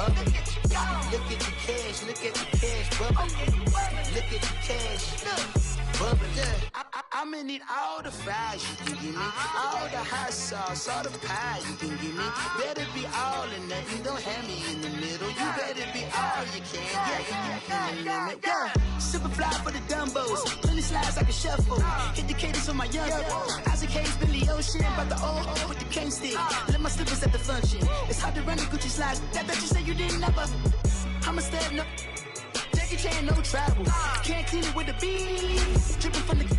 bubble. Look at the cash, bubble. Look at the cash, bubble. I'ma need all the fries you can give me, all the hot sauce, all the pie you can give me. Better be all or nothing, don't have me in the middle. You better be all you can, yeah, in the limit, yeah. Super fly for the Dumbos, plenty slides like a shuffle. Hit the cadence on my young Isaac Hayes, Billy Ocean, about the old with the cane stick. Let my slippers at the function. It's hard to run the Gucci slides. That bet you say you didn't never. I'ma step no. Jackie Chan, no travel. Can't clean it with the beat. Dripping from the.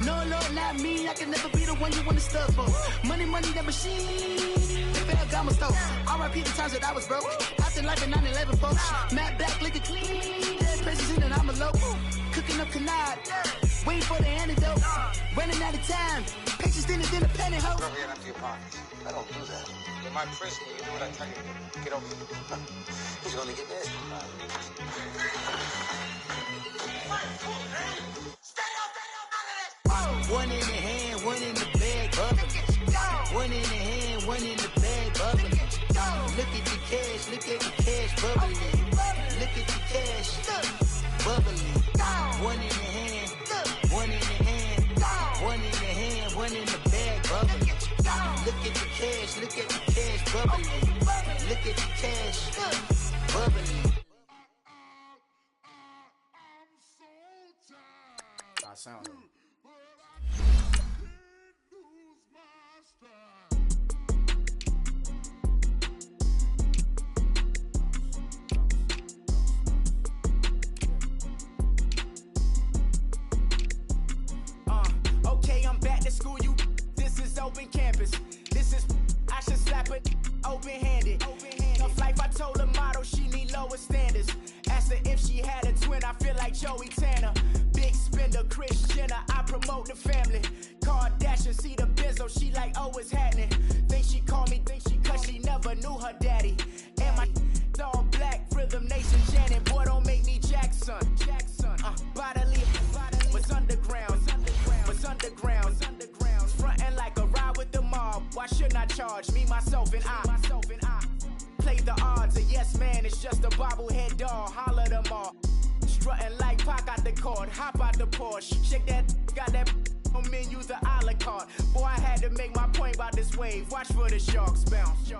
No, Lord, not me. I can never be the one you wanna stuff for. Money, that machine. The Ferragamo store. R.I.P. the times that I was broke. After life in 9/11, folks. Matte black, liquor clean. Dead president and I'm a local. Cooking up canard. Waiting for the antidote. Running out of time. Pictures thinner than a penny hoe. Don't get empty your pockets. I don't do that. You're my prisoner. You do what I tell you to. Get over here. He's gonna get this. One in the hand, one in the bag, bubble. One in the hand, one in the bag, bubble. Look at the cash, bubbling. Look at the cash, bubbling. One in the hand, one in the hand, one in the hand, one in the bag, bubbling. Look at the cash, bubbling. Look at the cash, bubbling. I sound. Okay, I'm back to school, you. This is open campus. This is, I should slap it open-handed. Tough life, I told the model she need lower standards. Asked her if she had a twin, I feel like Joey Tanner. Big spender, Kris Jenner, I promote the family. Kardashian, see the Benzo, she like, oh, it's happening. Think she called me, cause she never knew her daddy. And my all black, Rhythm Nation, Janet, boy, don't make me Jackson. Bodily, was underground, frontin' like a ride with the mob. Why shouldn't I charge me, myself, and I? Play the odds, a yes man, it's just a bobblehead doll. Holler them all. Strutting like Pac out the court, hop out the Porsche. Shake that, got that on menu, the a la carte. Boy, I had to make my point about this wave. Watch for the sharks bounce.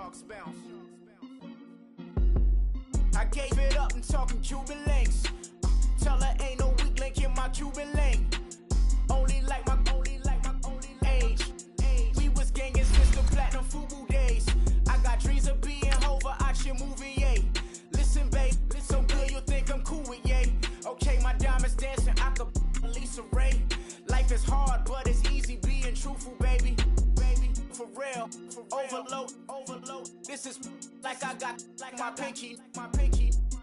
I gave it up and talking Cuban links. Tell her ain't no weak link in my Cuban link. Only like my age. We was gangin' since the platinum FUBU days. I got dreams of being Hova out your movie, yay. Listen, babe, so good you'll think I'm cool with yay. Okay, my diamonds dancing, I could Lisa Ray. Life is hard, but it's easy being truthful, baby. For real, overload. This is like I got like my pinky.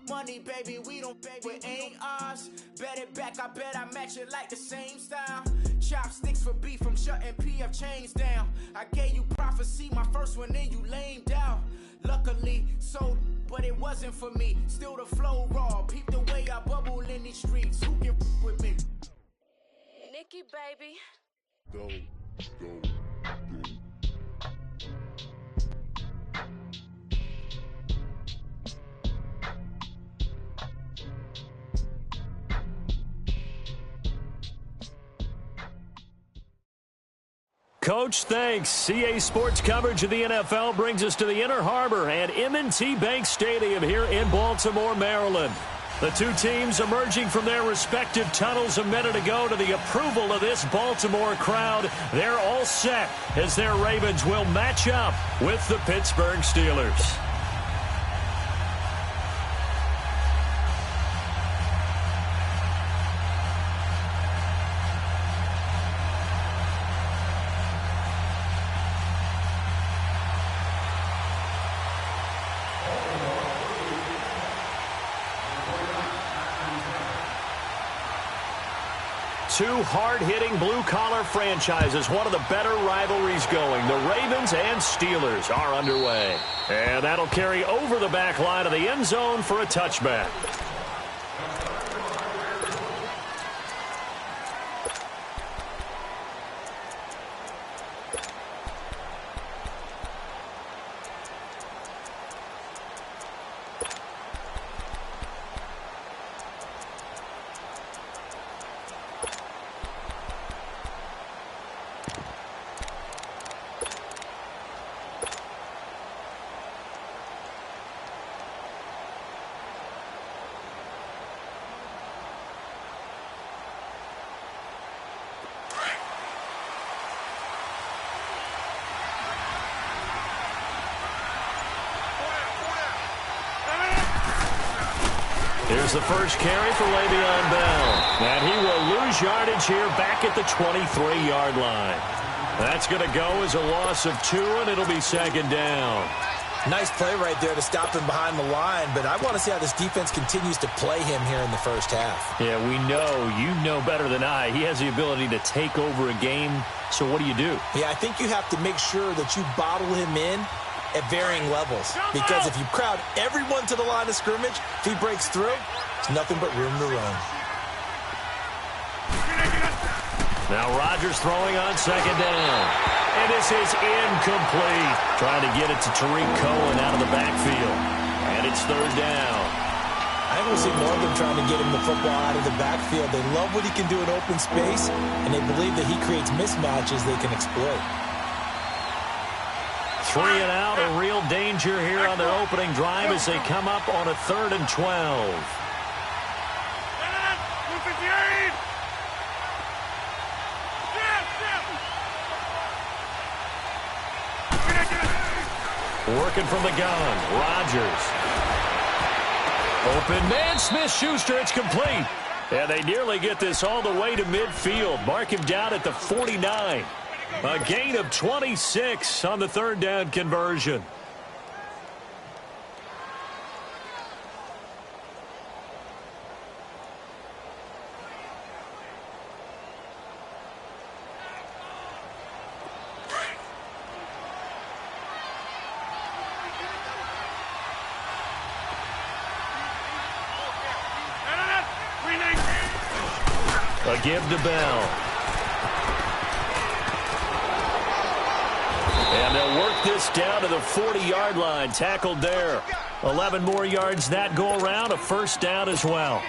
Money, baby, we don't pay, it ain't ours. Bet it back, I bet I match it like the same style. Chopsticks for beef from shutting PF chains down. I gave you prophecy, my first one, then you lamed out. Luckily, sold, but it wasn't for me. Still the flow raw, peep the way I bubble in these streets. Who can with me? Nikki, baby. Go. Coach, thanks. CA Sports coverage of the NFL brings us to the Inner Harbor and M&T Bank Stadium here in Baltimore, Maryland. The two teams emerging from their respective tunnels a minute ago to the approval of this Baltimore crowd. They're all set as their Ravens will match up with the Pittsburgh Steelers. Two hard-hitting blue-collar franchises, one of the better rivalries going. The Ravens and Steelers are underway. And that'll carry over the back line of the end zone for a touchback. Here's the first carry for Le'Veon Bell. And he will lose yardage here back at the 23-yard line. That's going to go as a loss of 2, and it'll be second down. Nice play right there to stop him behind the line, but I want to see how this defense continues to play him here in the first half. Yeah, we know. You know better than I. He has the ability to take over a game, so what do you do? Yeah, I think you have to make sure that you bottle him in at varying levels, because if you crowd everyone to the line of scrimmage, if he breaks through, there's nothing but room to run. Now Rodgers throwing on second down. And this is incomplete. Trying to get it to Tariq Cohen out of the backfield. And it's third down. I think we'll see more of them trying to get him the football out of the backfield. They love what he can do in open space, and they believe that he creates mismatches they can exploit. 3 and out, a real danger here on their opening drive as they come up on a 3rd and 12. Working from the gun, Rodgers. Open man, Smith-Schuster, it's complete. And they nearly get this all the way to midfield. Mark him down at the 49. A gain of 26 on the 3rd down conversion. A give to Bell. And they'll work this down to the 40-yard line. Tackled there. 11 more yards that go around. A first down as well.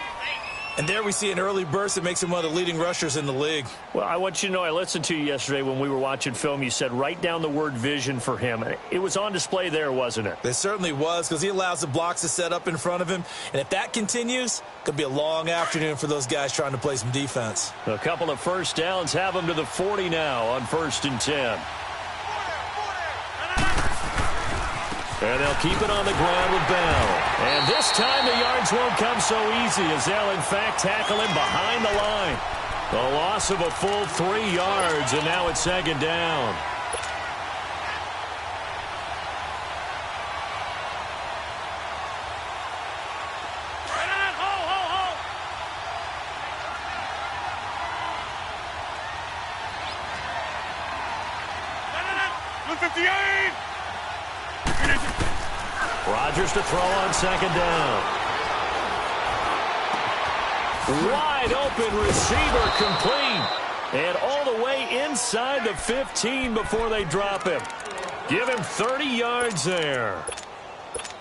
And there we see an early burst that makes him one of the leading rushers in the league. Well, I want you to know, I listened to you yesterday when we were watching film. You said write down the word vision for him. It was on display there, wasn't it? It certainly was, because he allows the blocks to set up in front of him. And if that continues, it could be a long afternoon for those guys trying to play some defense. A couple of first downs have him to the 40 now on 1st and 10. And they'll keep it on the ground with Bell. And this time the yards won't come so easy as they'll, in fact, tackle him behind the line. A loss of a full 3 yards, and now it's second down. Rodgers to throw on second down. Wide open receiver complete. And all the way inside the 15 before they drop him. Give him 30 yards there.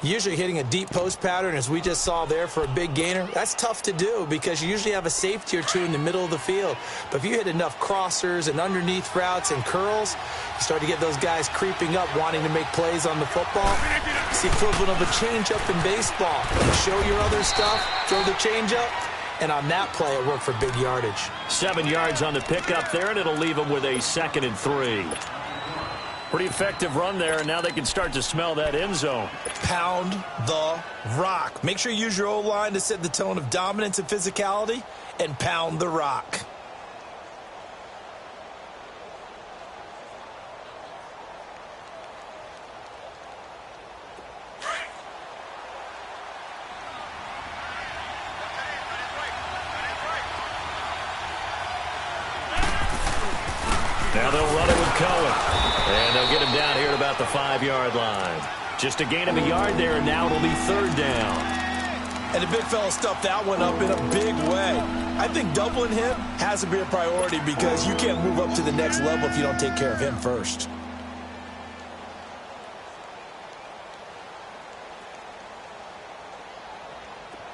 Usually hitting a deep post pattern, as we just saw there, for a big gainer, that's tough to do because you usually have a safety or two in the middle of the field. But if you hit enough crossers and underneath routes and curls, you start to get those guys creeping up, wanting to make plays on the football. It's the equivalent of a changeup in baseball. You show your other stuff, throw the changeup, and on that play, it worked for big yardage. 7 yards on the pickup there, and it'll leave them with a 2nd and 3. Pretty effective run there, and now they can start to smell that end zone. Pound the rock. Make sure you use your O-line to set the tone of dominance and physicality, and pound the rock. Now they'll run it with Cohen. And they'll get him down here at about the 5-yard line. Just a gain of a yard there, and now it'll be 3rd down. And the big fella stuffed that one up in a big way. I think doubling him has to be a priority because you can't move up to the next level if you don't take care of him first.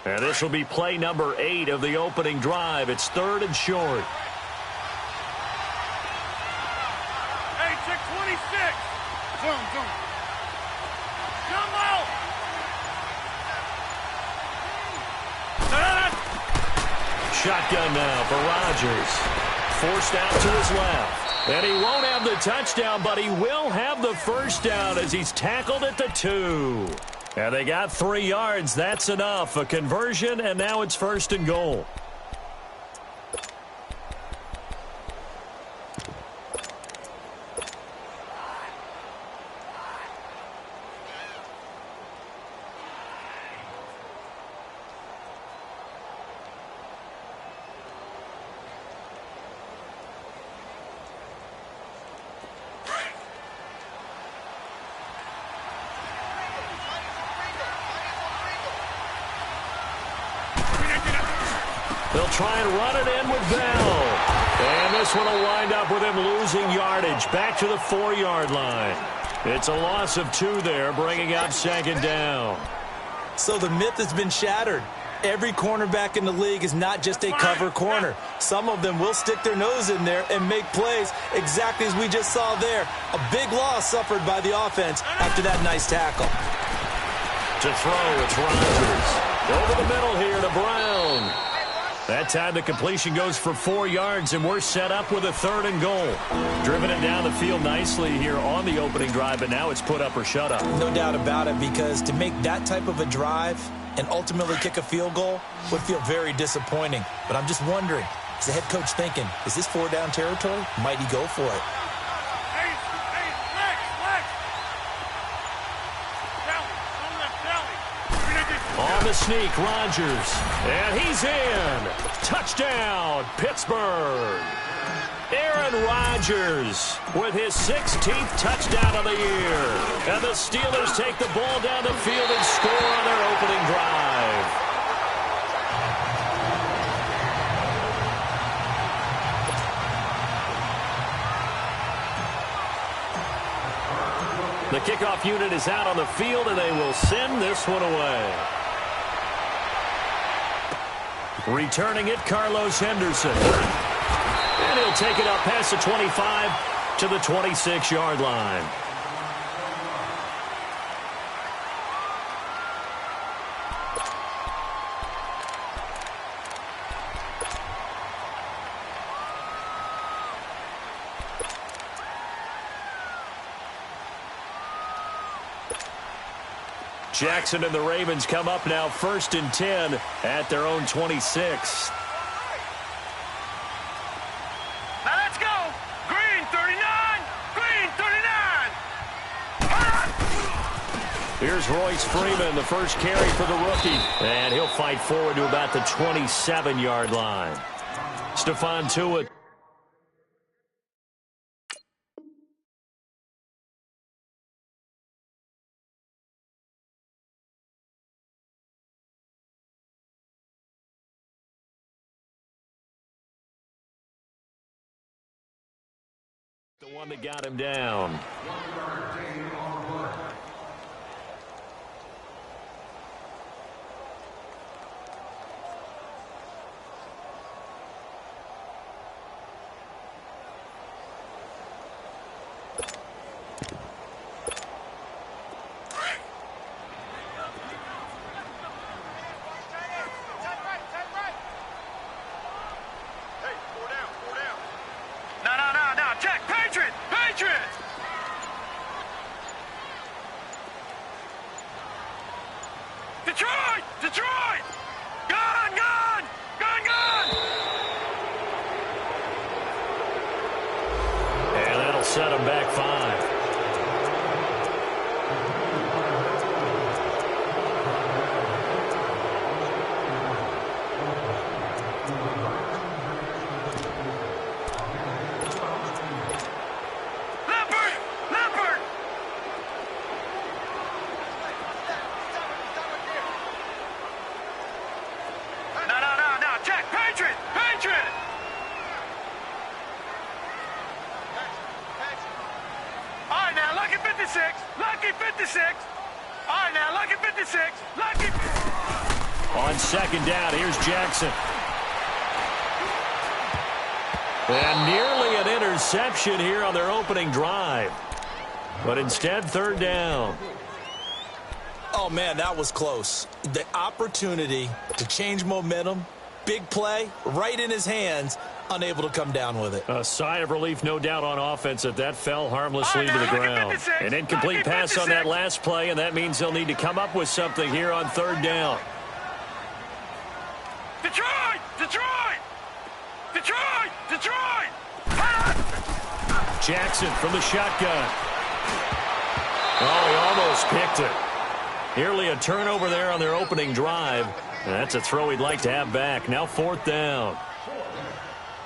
And this will be play number 8 of the opening drive. It's 3rd and short. Hey, check 26. Zoom. Come out. Shotgun now for Rodgers. Forced out to his left. And he won't have the touchdown, but he will have the first down as he's tackled at the 2. And they got 3 yards. That's enough. A conversion, and now it's 1st and goal. They'll try and run it in with Bell. And this one will wind up with him losing yardage back to the 4-yard line. It's a loss of 2 there, bringing up 2nd down. So the myth has been shattered. Every cornerback in the league is not just a cover corner. Some of them will stick their nose in there and make plays exactly as we just saw there. A big loss suffered by the offense after that nice tackle. To throw, it's Rodgers. Over the middle here to Brown. That time the completion goes for 4 yards, and we're set up with a 3rd and goal. Driven it down the field nicely here on the opening drive, but now it's put up or shut up. No doubt about it, because to make that type of a drive and ultimately kick a field goal would feel very disappointing. But I'm just wondering, is the head coach thinking, is this 4-down territory? Might he go for it? On the sneak, Rodgers. And he's in. Touchdown, Pittsburgh. Aaron Rodgers with his 16th touchdown of the year. And the Steelers take the ball down the field and score on their opening drive. The kickoff unit is out on the field, and they will send this one away. Returning it, Carlos Henderson. And he'll take it up past the 25 to the 26-yard line. Jackson and the Ravens come up now 1st and 10 at their own 26. Now let's go. Green 39. Green 39. Here's Royce Freeman, the first carry for the rookie. And he'll fight forward to about the 27-yard line. Stephon Tuitt. The one that got him down. Detroit! Detroit! Gone! Gone! Gone! Gone! And that'll set him back 5. Lucky 56. All right, now, lucky 56. Lucky. On 2nd down, here's Jackson. And nearly an interception here on their opening drive. But instead, 3rd down. Oh, man, that was close. The opportunity to change momentum, big play, right in his hands, unable to come down with it. A sigh of relief, no doubt, on offense that fell harmlessly to the ground. An incomplete pass on that last play, and that means they'll need to come up with something here on third down. Detroit! Detroit! Detroit! Detroit! Jackson from the shotgun. Oh, he almost picked it. Nearly a turnover there on their opening drive. And that's a throw he'd like to have back. Now fourth down.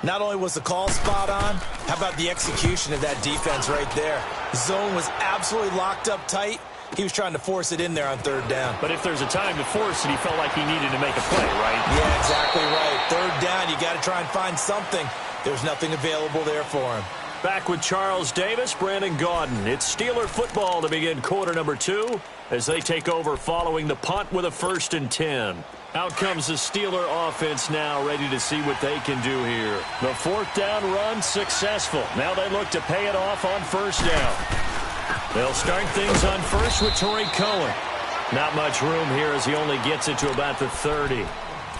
Not only was the call spot on, how about the execution of that defense right there? The zone was absolutely locked up tight. He was trying to force it in there on third down. But if there's a time to force it, he felt like he needed to make a play, right? Yeah, exactly right. Third down, you got to try and find something. There's nothing available there for him. Back with Charles Davis, Brandon Gaudin. It's Steeler football to begin quarter number 2 as they take over following the punt with a 1st and 10. Out comes the Steeler offense now, ready to see what they can do here. The fourth down run successful. Now they look to pay it off on first down. They'll start things on first with Torrey Cohen. Not much room here as he only gets it to about the 30.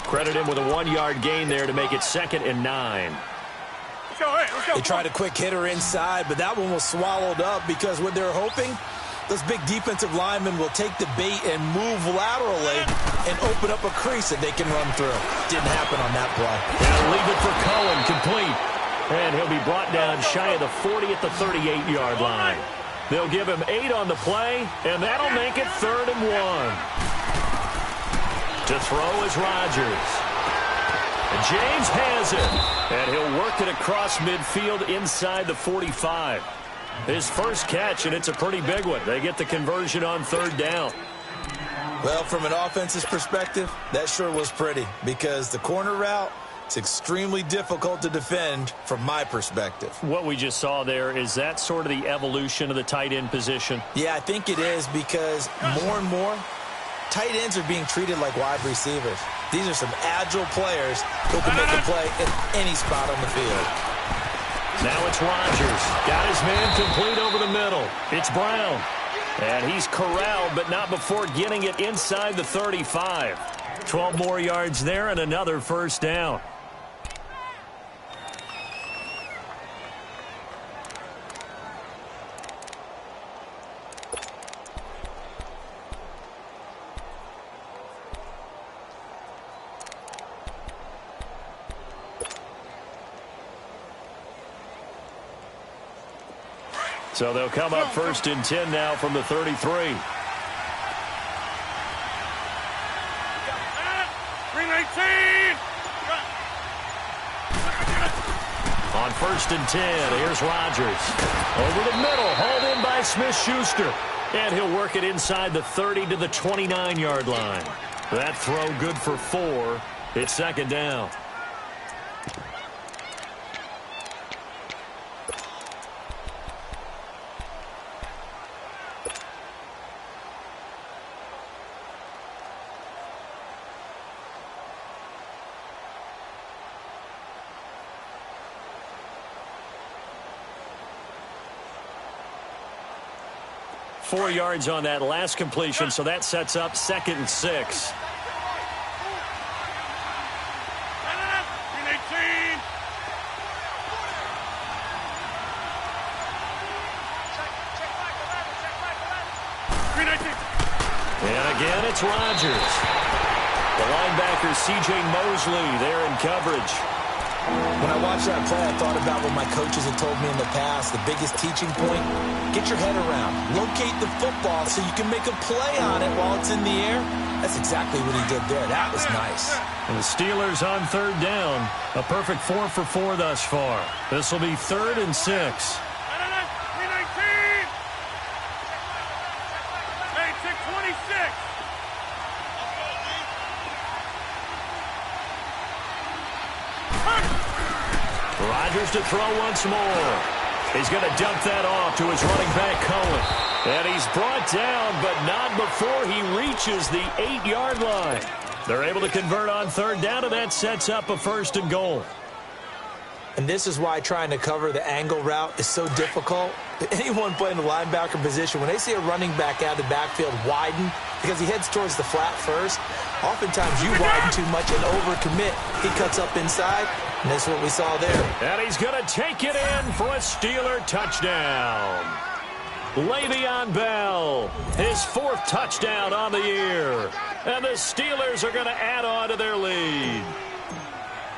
Credit him with a 1-yard gain there to make it 2nd and 9. They tried a quick hitter inside, but that one was swallowed up because what they're hoping, those big defensive linemen will take the bait and move laterally and open up a crease that they can run through. Didn't happen on that play. They'll leave it for Cohen, complete. And he'll be brought down shy of the 40 at the 38-yard line. They'll give him 8 on the play, and that'll make it 3rd and 1. To throw is Rodgers. James has it, and he'll work it across midfield inside the 45. His first catch, and it's a pretty big one. They get the conversion on third down. Well, from an offensive perspective, that sure was pretty because the corner route is extremely difficult to defend from my perspective. What we just saw there, is that sort of the evolution of the tight end position? Yeah, I think it is because more and more, tight ends are being treated like wide receivers. These are some agile players who can make a play at any spot on the field. Now it's Rodgers. Got his man complete over the middle. It's Brown. And he's corralled, but not before getting it inside the 35. 12 more yards there and another first down. So they'll come up 1st and 10 now from the 33. On 1st and 10, here's Rodgers. Over the middle, hauled in by Smith-Schuster. And he'll work it inside the 30 to the 29-yard line. That throw good for 4. It's 2nd down. Four yards on that last completion, so that sets up 2nd and 6. And again, it's Rodgers. The linebacker, C.J. Mosley, there in coverage. When I watched that play, I thought about what my coaches had told me in the past. The biggest teaching point, get your head around. Locate the football so you can make a play on it while it's in the air. That's exactly what he did there. That was nice. And the Steelers on third down. A perfect 4 for 4 thus far. This will be 3rd and 6. Rodgers to throw once more. He's going to dump that off to his running back, Cohen. And he's brought down, but not before he reaches the 8-yard line. They're able to convert on third down, and that sets up a 1st and goal. And this is why trying to cover the angle route is so difficult. Anyone playing the linebacker position, when they see a running back out of the backfield widen because he heads towards the flat first, oftentimes you widen too much and overcommit. He cuts up inside. And that's what we saw there. And he's going to take it in for a Steeler touchdown. Le'Veon Bell, his 4th touchdown on the year. And the Steelers are going to add on to their lead.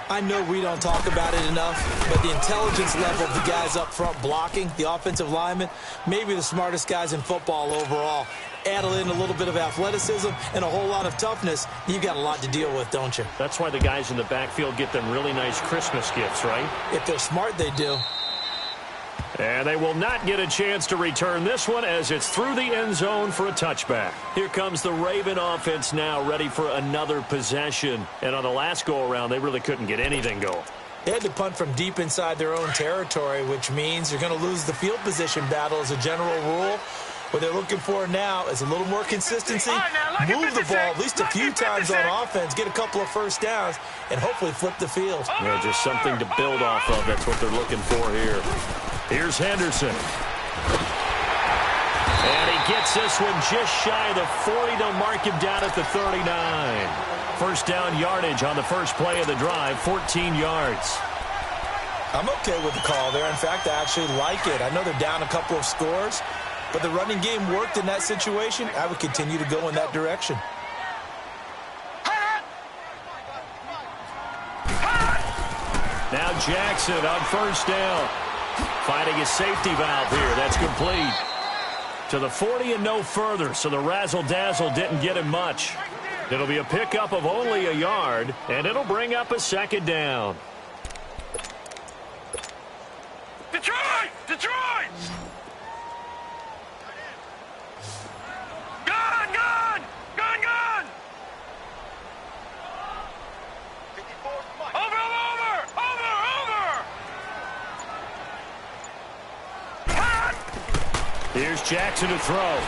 I know we don't talk about it enough, but the intelligence level of the guys up front blocking, the offensive linemen, maybe the smartest guys in football overall. Add in a little bit of athleticism and a whole lot of toughness, you've got a lot to deal with, don't you? That's why the guys in the backfield get them really nice Christmas gifts, right? If they're smart, they do. And they will not get a chance to return this one as it's through the end zone for a touchback. Here comes the Raven offense now, ready for another possession. And on the last go-around, they really couldn't get anything going. They had to punt from deep inside their own territory, which means you're going to lose the field position battle as a general rule. What they're looking for now is a little more consistency, move the ball at least a few times on offense, get a couple of first downs, and hopefully flip the field. You know, just something to build off of. That's what they're looking for here. Here's Henderson. And he gets this one just shy of the 40. They'll mark him down at the 39. First down yardage on the first play of the drive, 14 yards. I'm okay with the call there. In fact, I actually like it. I know they're down a couple of scores, but the running game worked in that situation. I would continue to go in that direction. Now Jackson on first down. Finding a safety valve here. That's complete. To the 40 and no further, so the razzle-dazzle didn't get him much. It'll be a pickup of only a yard, and it'll bring up a second down. Detroit! Detroit! Gun! Gun! Gun! Gun! Over! Over! Over! Over! Here's Jackson to throw.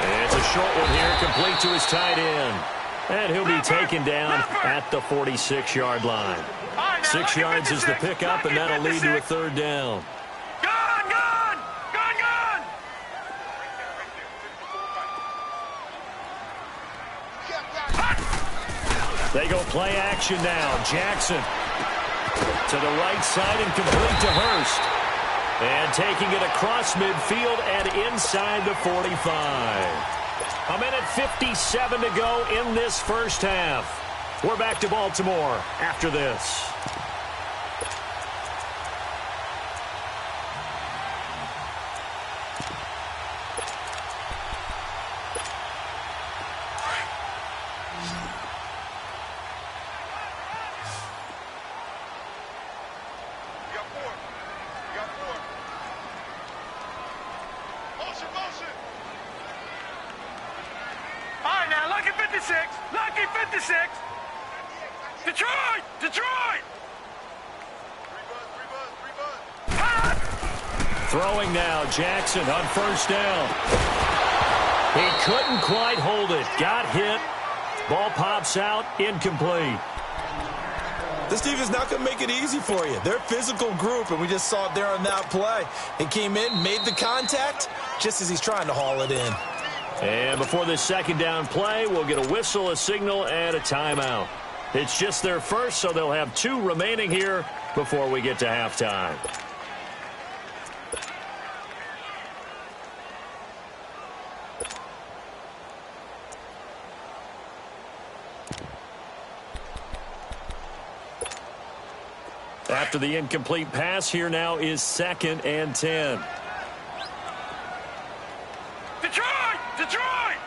And it's a short one here, complete to his tight end. And he'll be taken down at the 46-yard line. 6 yards is the pickup, and that'll lead to a third down. Gun! Gun! Gun! Gun! They go play action now. Jackson to the right side and complete to Hurst. And taking it across midfield and inside the 45. A minute 57 to go in this first half. We're back to Baltimore after this. Lucky 56! Detroit! Detroit! Throwing now, Jackson on first down. He couldn't quite hold it. Got hit. Ball pops out, incomplete. This team is not going to make it easy for you. They're a physical group, and we just saw it there on that play. He came in, made the contact, just as he's trying to haul it in. And before this second down play, we'll get a whistle, a signal, and a timeout. It's just their first, so they'll have 2 remaining here before we get to halftime. After the incomplete pass, here now is 2nd and 10. Detroit! Detroit!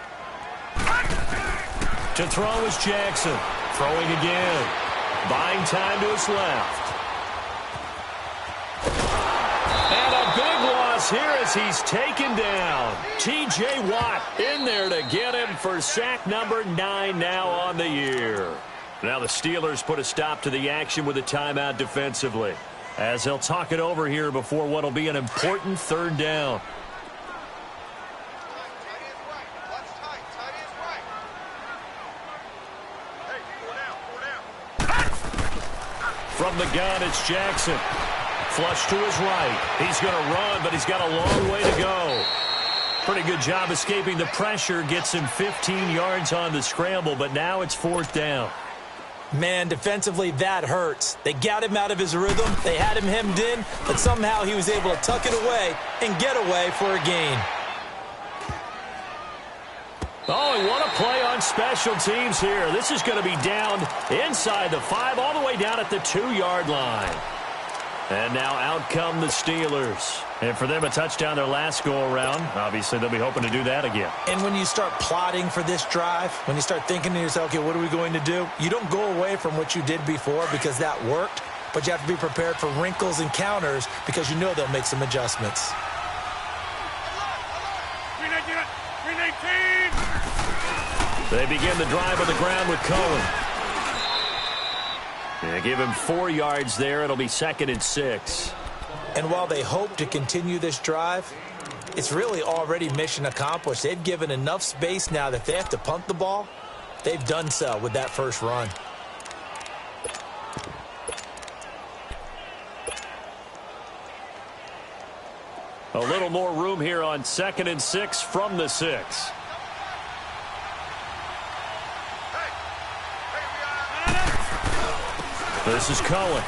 To throw is Jackson. Throwing again. Buying time to his left. And a big loss here as he's taken down. T.J. Watt in there to get him for sack number 9 now on the year. Now the Steelers put a stop to the action with a timeout defensively, as they'll talk it over here before what will be an important third down. From the gun, it's Jackson. Flush to his right. He's going to run, but he's got a long way to go. Pretty good job escaping the pressure. Gets him 15 yards on the scramble, but now it's 4th down. Man, defensively, that hurts. They got him out of his rhythm. They had him hemmed in, but somehow he was able to tuck it away and get away for a gain. Oh, and what a play on special teams here. This is going to be down inside the 5, all the way down at the 2-yard line. And now out come the Steelers. And for them, a touchdown their last go-around. Obviously, they'll be hoping to do that again. And when you start plotting for this drive, when you start thinking to yourself, okay, what are we going to do? You don't go away from what you did before because that worked, but you have to be prepared for wrinkles and counters because you know they'll make some adjustments. 319. They begin the drive on the ground with Cohen. They give him 4 yards there. It'll be 2nd and 6. And while they hope to continue this drive, it's really already mission accomplished. They've given enough space now that they have to punt the ball. They've done so with that first run. A little more room here on 2nd and 6 from the 6. This is Cohen.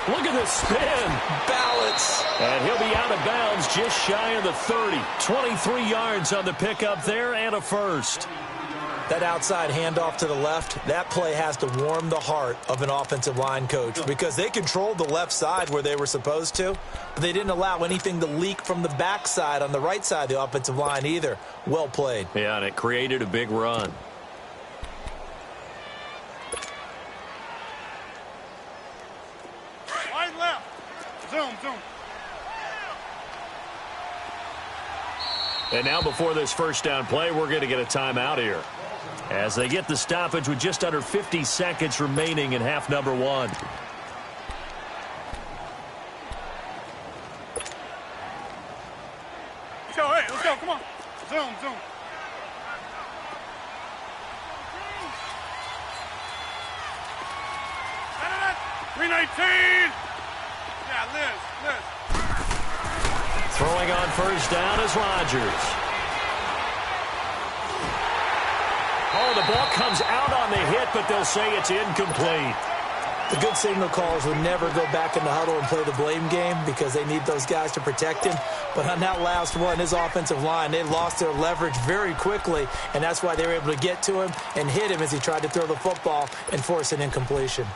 Look at this spin. Balance. And he'll be out of bounds just shy of the 30. 23 yards on the pickup there and a first. That outside handoff to the left, that play has to warm the heart of an offensive line coach because they controlled the left side where they were supposed to, but they didn't allow anything to leak from the backside on the right side of the offensive line either. Well played. Yeah, and it created a big run. Wide left. Zoom. And now before this first down play, we're going to get a timeout here, as they get the stoppage with just under 50 seconds remaining in half number 1. Let's go, come on. Zoom. 319. Yeah, Liz. Throwing on first down is Rodgers. Oh, the ball comes out on the hit, but they'll say it's incomplete. The good signal callers would never go back in the huddle and play the blame game because they need those guys to protect him. But on that last one, his offensive line, they lost their leverage very quickly, and that's why they were able to get to him and hit him as he tried to throw the football and force an incompletion.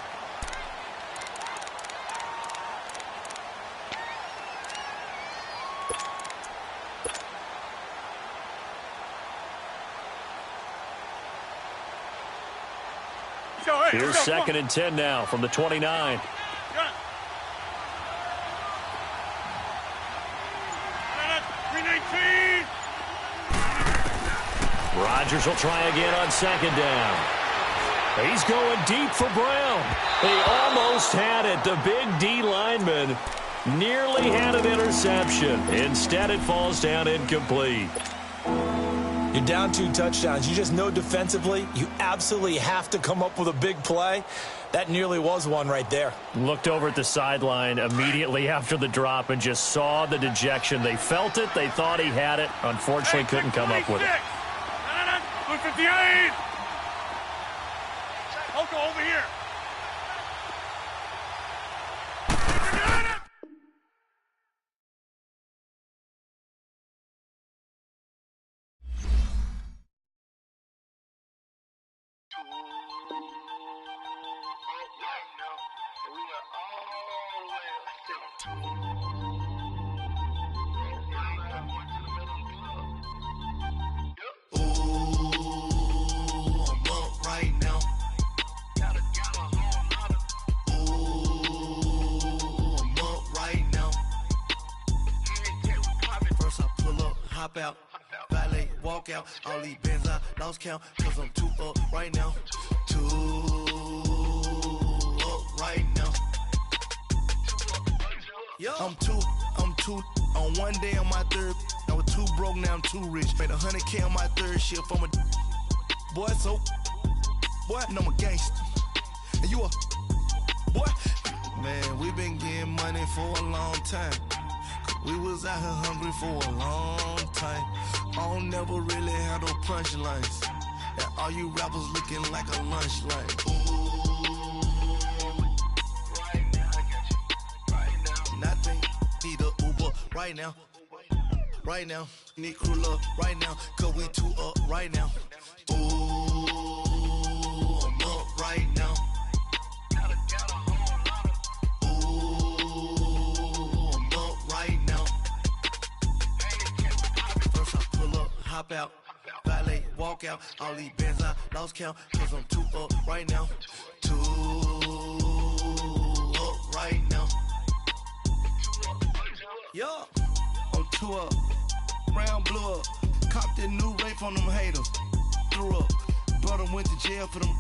Here's 2nd and 10 now from the 29. Rodgers will try again on 2nd down. He's going deep for Brown. He almost had it. The big D lineman nearly had an interception. Instead, it falls down incomplete. You're down 2 touchdowns. You just know defensively you absolutely have to come up with a big play. That nearly was one right there. Looked over at the sideline immediately after the drop and just saw the dejection. They felt it. They thought he had it. Unfortunately, couldn't come up with it. 158. Oko, over here. Out, valet, walk out, all these bands I lost count, cause I'm 2 up right now, 2 up right now, I'm two on one day on my third, I was 2 broke, now I'm 2 rich, made 100K on my third shift, I'm a boy, so, boy, and I'm a gangster, and you a, boy, man, we been getting money for a long time. We was out here hungry for a long time. I don't never really have no punchlines. And all you rappers looking like a lunch line. Right now, I got you. Right now. Nothing, need a Uber right now. Right now, need crew love right now. Cause we two up right now. Ooh, I'm up right now. Ooh, I'm up right now. First I pull up, hop out, valet, walk out. All these bands I lost count. Cause I'm two up right now. Two up right now. Yeah, I'm two up. Round blew up. Copped that new rape on them haters. Threw up. Brother went to jail for them.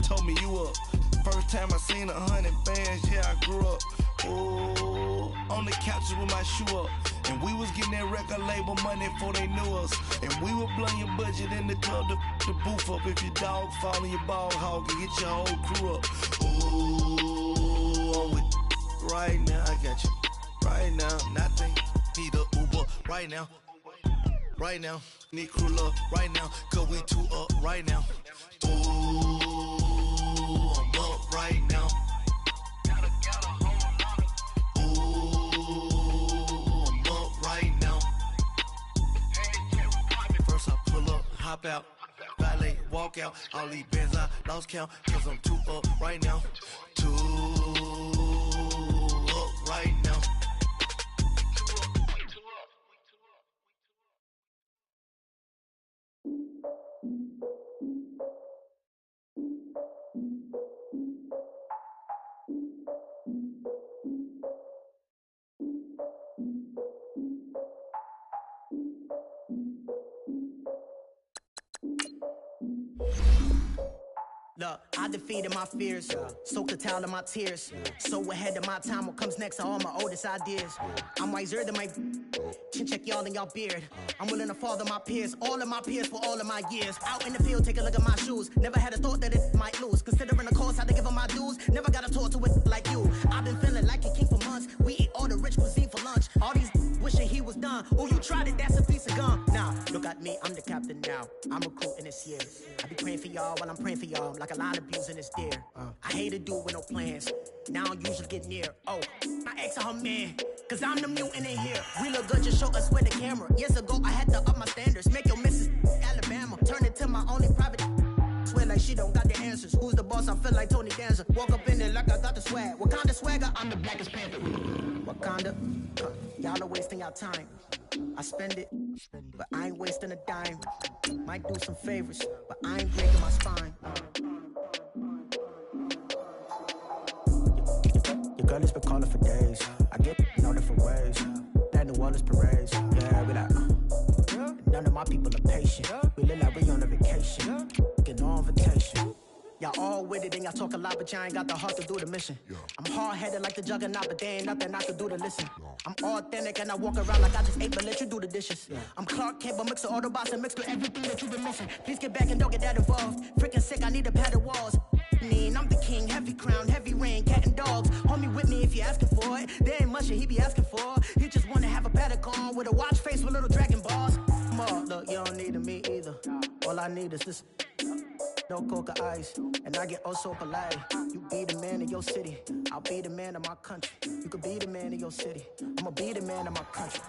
Told me you up. First time I seen 100 bands, yeah, I grew up. Ooh, on the couches with my shoe up. And we was getting that record label money before they knew us. And we were blowing your budget in the club to the booth up. If your dog fall in your ball hog and get your whole crew up. Ooh, I'm with right now, I got you. Right now, nothing, need a Uber right now. Right now, need crew love right now. Cause we two up right now. Ooh, I'm up right now. Ooh, I'm up right now. First I pull up, hop out, valet, walk out. All these bands I lost count. Cause I'm two up right now. Two up right now. Look, I defeated my fears, soaked the towel in my tears. So ahead of my time, what comes next are all my oldest ideas. I'm wiser than my chin check y'all in y'all beard. I'm willing to father my peers, all of my peers for all of my years. Out in the field, take a look at my shoes. Never had a thought that it might lose. Considering the cost, I had to give them my dues. Never got a talk to it like you. I've been feeling like a king for months. We eat all the rich cuisine for lunch. All these wishing he was done. Oh, you tried it, that's a piece of gum. Now, look at me, I'm the captain now. I'm recruiting this year. I be praying for y'all while I'm praying for y'all. Like a lot of abusing this deer. I hate to do it with no plans. Now I usually get near. Oh, my ex are her man. Cause I'm the mutant in here. We look good, just show us where the camera. Years ago, I had to up my standards. Make your missus Alabama. Turn it to my only private. Swear like she don't got the answers. Who's the boss? I feel like Tony Danza. Walk up in there like I got the swag. Wakanda swagger, I'm the blackest panther. Wakanda, y'all are wasting your time. I spend it, but I ain't wasting a dime. Might do some favors, but I ain't breaking my spine. Your girl has been calling for days. I get in all different ways. That New Orleans parades. Yeah, we like, none of my people are patient. We look like we on a vacation. Get no invitation. Y'all all with it and y'all talk a lot, but y'all ain't got the heart to do the mission. I'm hard-headed like the juggernaut, but there ain't nothing I can do to listen. I'm authentic and I walk around like I just ate, but let you do the dishes. I'm Clark Kent, but mix of Autobots and mixed with everything that you've been missing. Please get back and don't get that involved. Freaking sick, I need a padded walls. I'm the king, heavy crown, heavy rain, cat and dogs. Homie with me if you're asking for it. There ain't much that he be asking for. He just wanna have a paddock on with a watch face with little dragon balls. Look, you don't need me either. All I need is this. No coca ice, and I get oh so polite. You be the man of your city, I'll be the man of my country. You could be the man of your city, I'ma be the man of my country.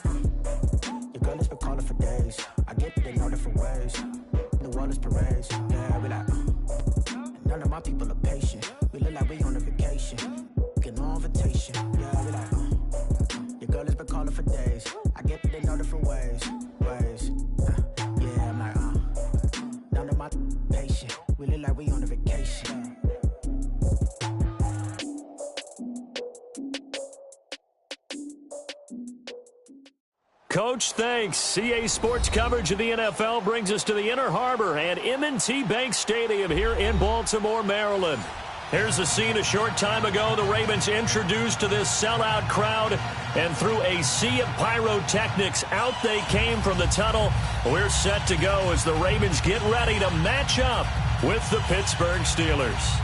Your girl has been calling for days. I get it in all different ways. New Orleans parades, yeah, we like. None of my people are patient. We look like we on a vacation. Get no invitation, yeah, we like. Your girl has been calling for days. I get it in all different ways. Yeah, I'm like, none of my patient. We look like we on a vacation. Coach, thanks. CA Sports coverage of the NFL brings us to the Inner Harbor and M&T Bank Stadium here in Baltimore, Maryland. Here's the scene a short time ago. The Ravens introduced to this sellout crowd, and through a sea of pyrotechnics, out they came from the tunnel. We're set to go as the Ravens get ready to match up with the Pittsburgh Steelers.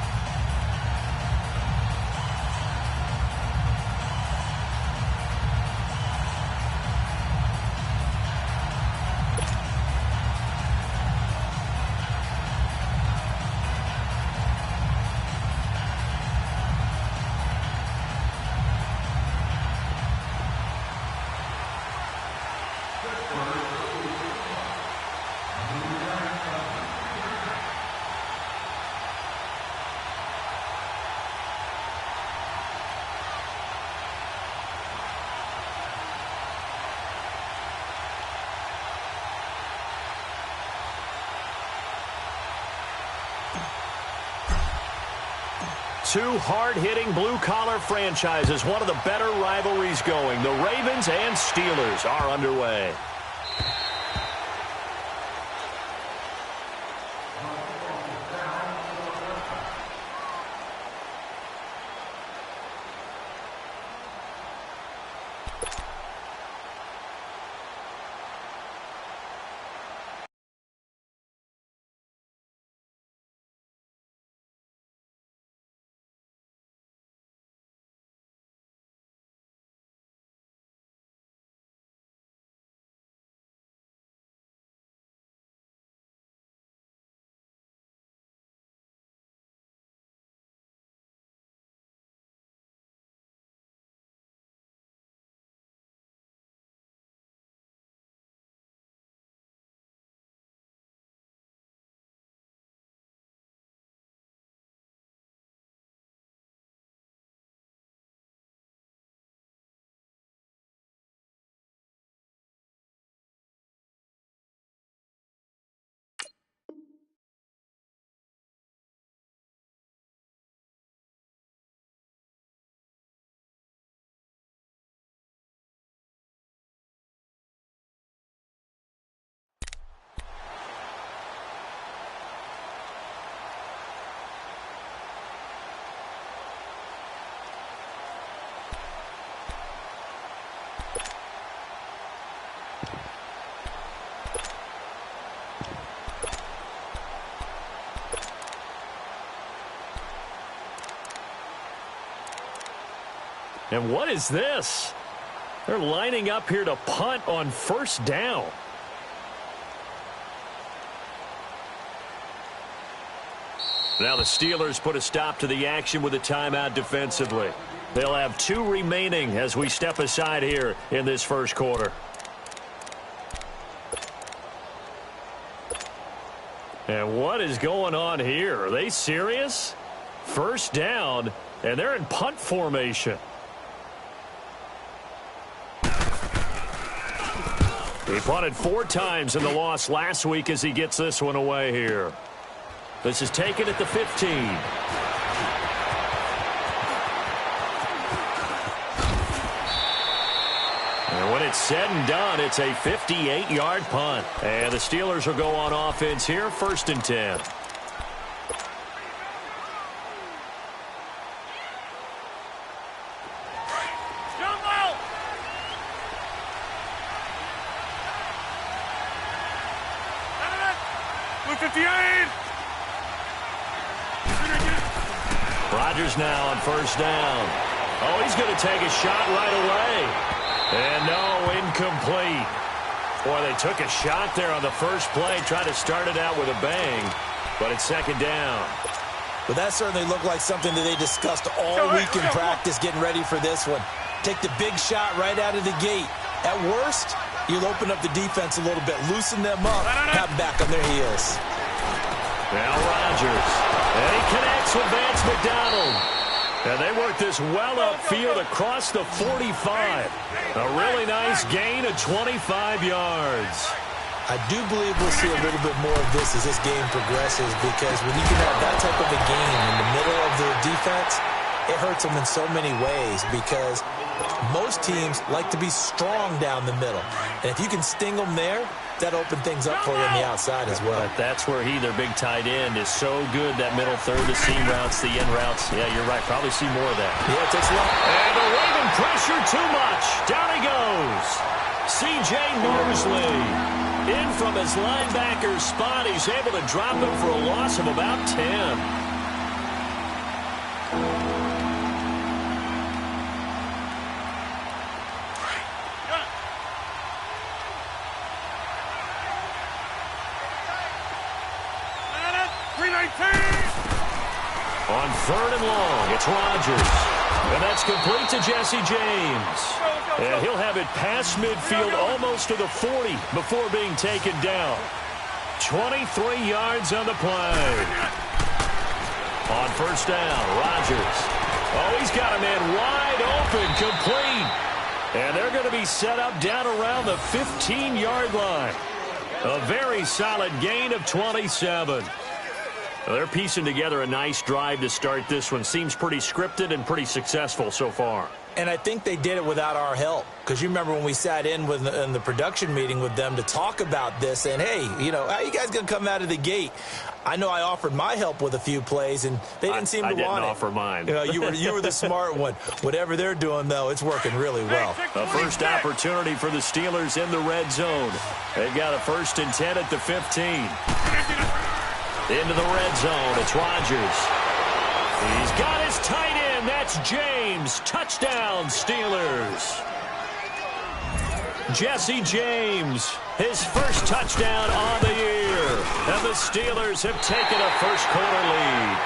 Two hard-hitting blue-collar franchises, one of the better rivalries going. The Ravens and Steelers are underway. And what is this? They're lining up here to punt on first down. Now the Steelers put a stop to the action with a timeout defensively. They'll have 2 remaining as we step aside here in this first quarter. And what is going on here? Are they serious? First down, and they're in punt formation. He punted 4 times in the loss last week as he gets this one away here. This is taken at the 15. And when it's said and done, it's a 58-yard punt. And the Steelers will go on offense here, 1st and 10. Rodgers now on first down. Oh, he's going to take a shot right away. And no, incomplete. Boy, they took a shot there on the first play, tried to start it out with a bang, but it's 2nd down. But that certainly looked like something that they discussed all week in practice getting ready for this one. Take the big shot right out of the gate. At worst, you'll open up the defense a little bit, loosen them up, have back on their heels. Now Rodgers, and he connects with Vance McDonald. And they work this well upfield across the 45. A really nice gain of 25 yards. I do believe we'll see a little bit more of this as this game progresses, because when you can have that type of a game in the middle of the defense, it hurts them in so many ways, because most teams like to be strong down the middle. And if you can sting them there, that open things up for you on the outside as well. But that's where their big tight end, is so good, that middle third, the seam routes, the end routes. Yeah, you're right. Probably see more of that. Yeah, it takes a lot. And the Raven pressure too much. Down he goes. C.J. Mosley. In from his linebacker spot. He's able to drop him for a loss of about 10. On 3rd and long, it's Rodgers. And that's complete to Jesse James. And he'll have it past midfield almost to the 40 before being taken down. 23 yards on the play. On first down, Rodgers. Oh, he's got a man wide open, complete. And they're going to be set up down around the 15-yard line. A very solid gain of 27. They're piecing together a nice drive to start this one. Seems pretty scripted and pretty successful so far. And I think they did it without our help. Because you remember when we sat in the production meeting with them to talk about this, and hey, you know, how you guys going to come out of the gate? I know I offered my help with a few plays, and they didn't seem to want it. I didn't offer mine. You know, you were the smart one. Whatever they're doing, though, it's working really well. A first opportunity for the Steelers in the red zone. They've got a 1st and 10 at the 15. Into the red zone, it's Rodgers. He's got his tight end. That's James. Touchdown, Steelers. Jesse James, his first touchdown on the year. And the Steelers have taken a first-quarter lead.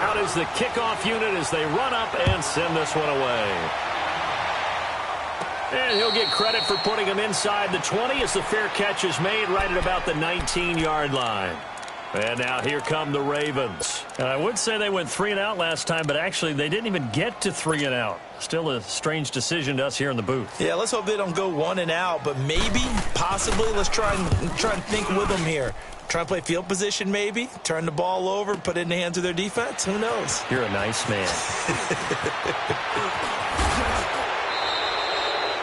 Out is the kickoff unit as they run up and send this one away. And he'll get credit for putting him inside the 20 as the fair catch is made right at about the 19-yard line. And now here come the Ravens. And I would say they went 3 and out last time, but actually they didn't even get to 3 and out. Still a strange decision to us here in the booth. Yeah, let's hope they don't go 1 and out, but maybe, possibly, let's try and think with them here. Try and play field position maybe, turn the ball over, put it in the hands of their defense. Who knows? You're a nice man.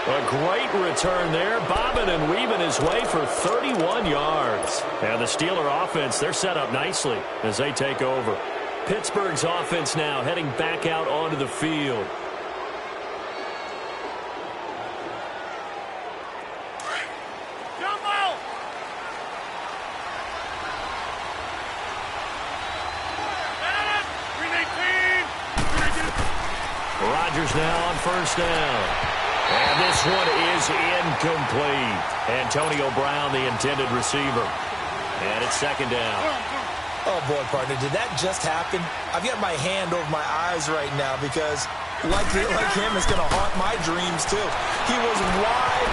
A great return there, bobbing and weaving his way for 31 yards. And the Steeler offense, they're set up nicely as they take over. Pittsburgh's offense now heading back out onto the field. Rodgers now on 1st down. And this one is incomplete. Antonio Brown, the intended receiver. And it's 2nd down. Oh, boy, partner, did that just happen? I've got my hand over my eyes right now because, like him, it's going to haunt my dreams, too. He was wide.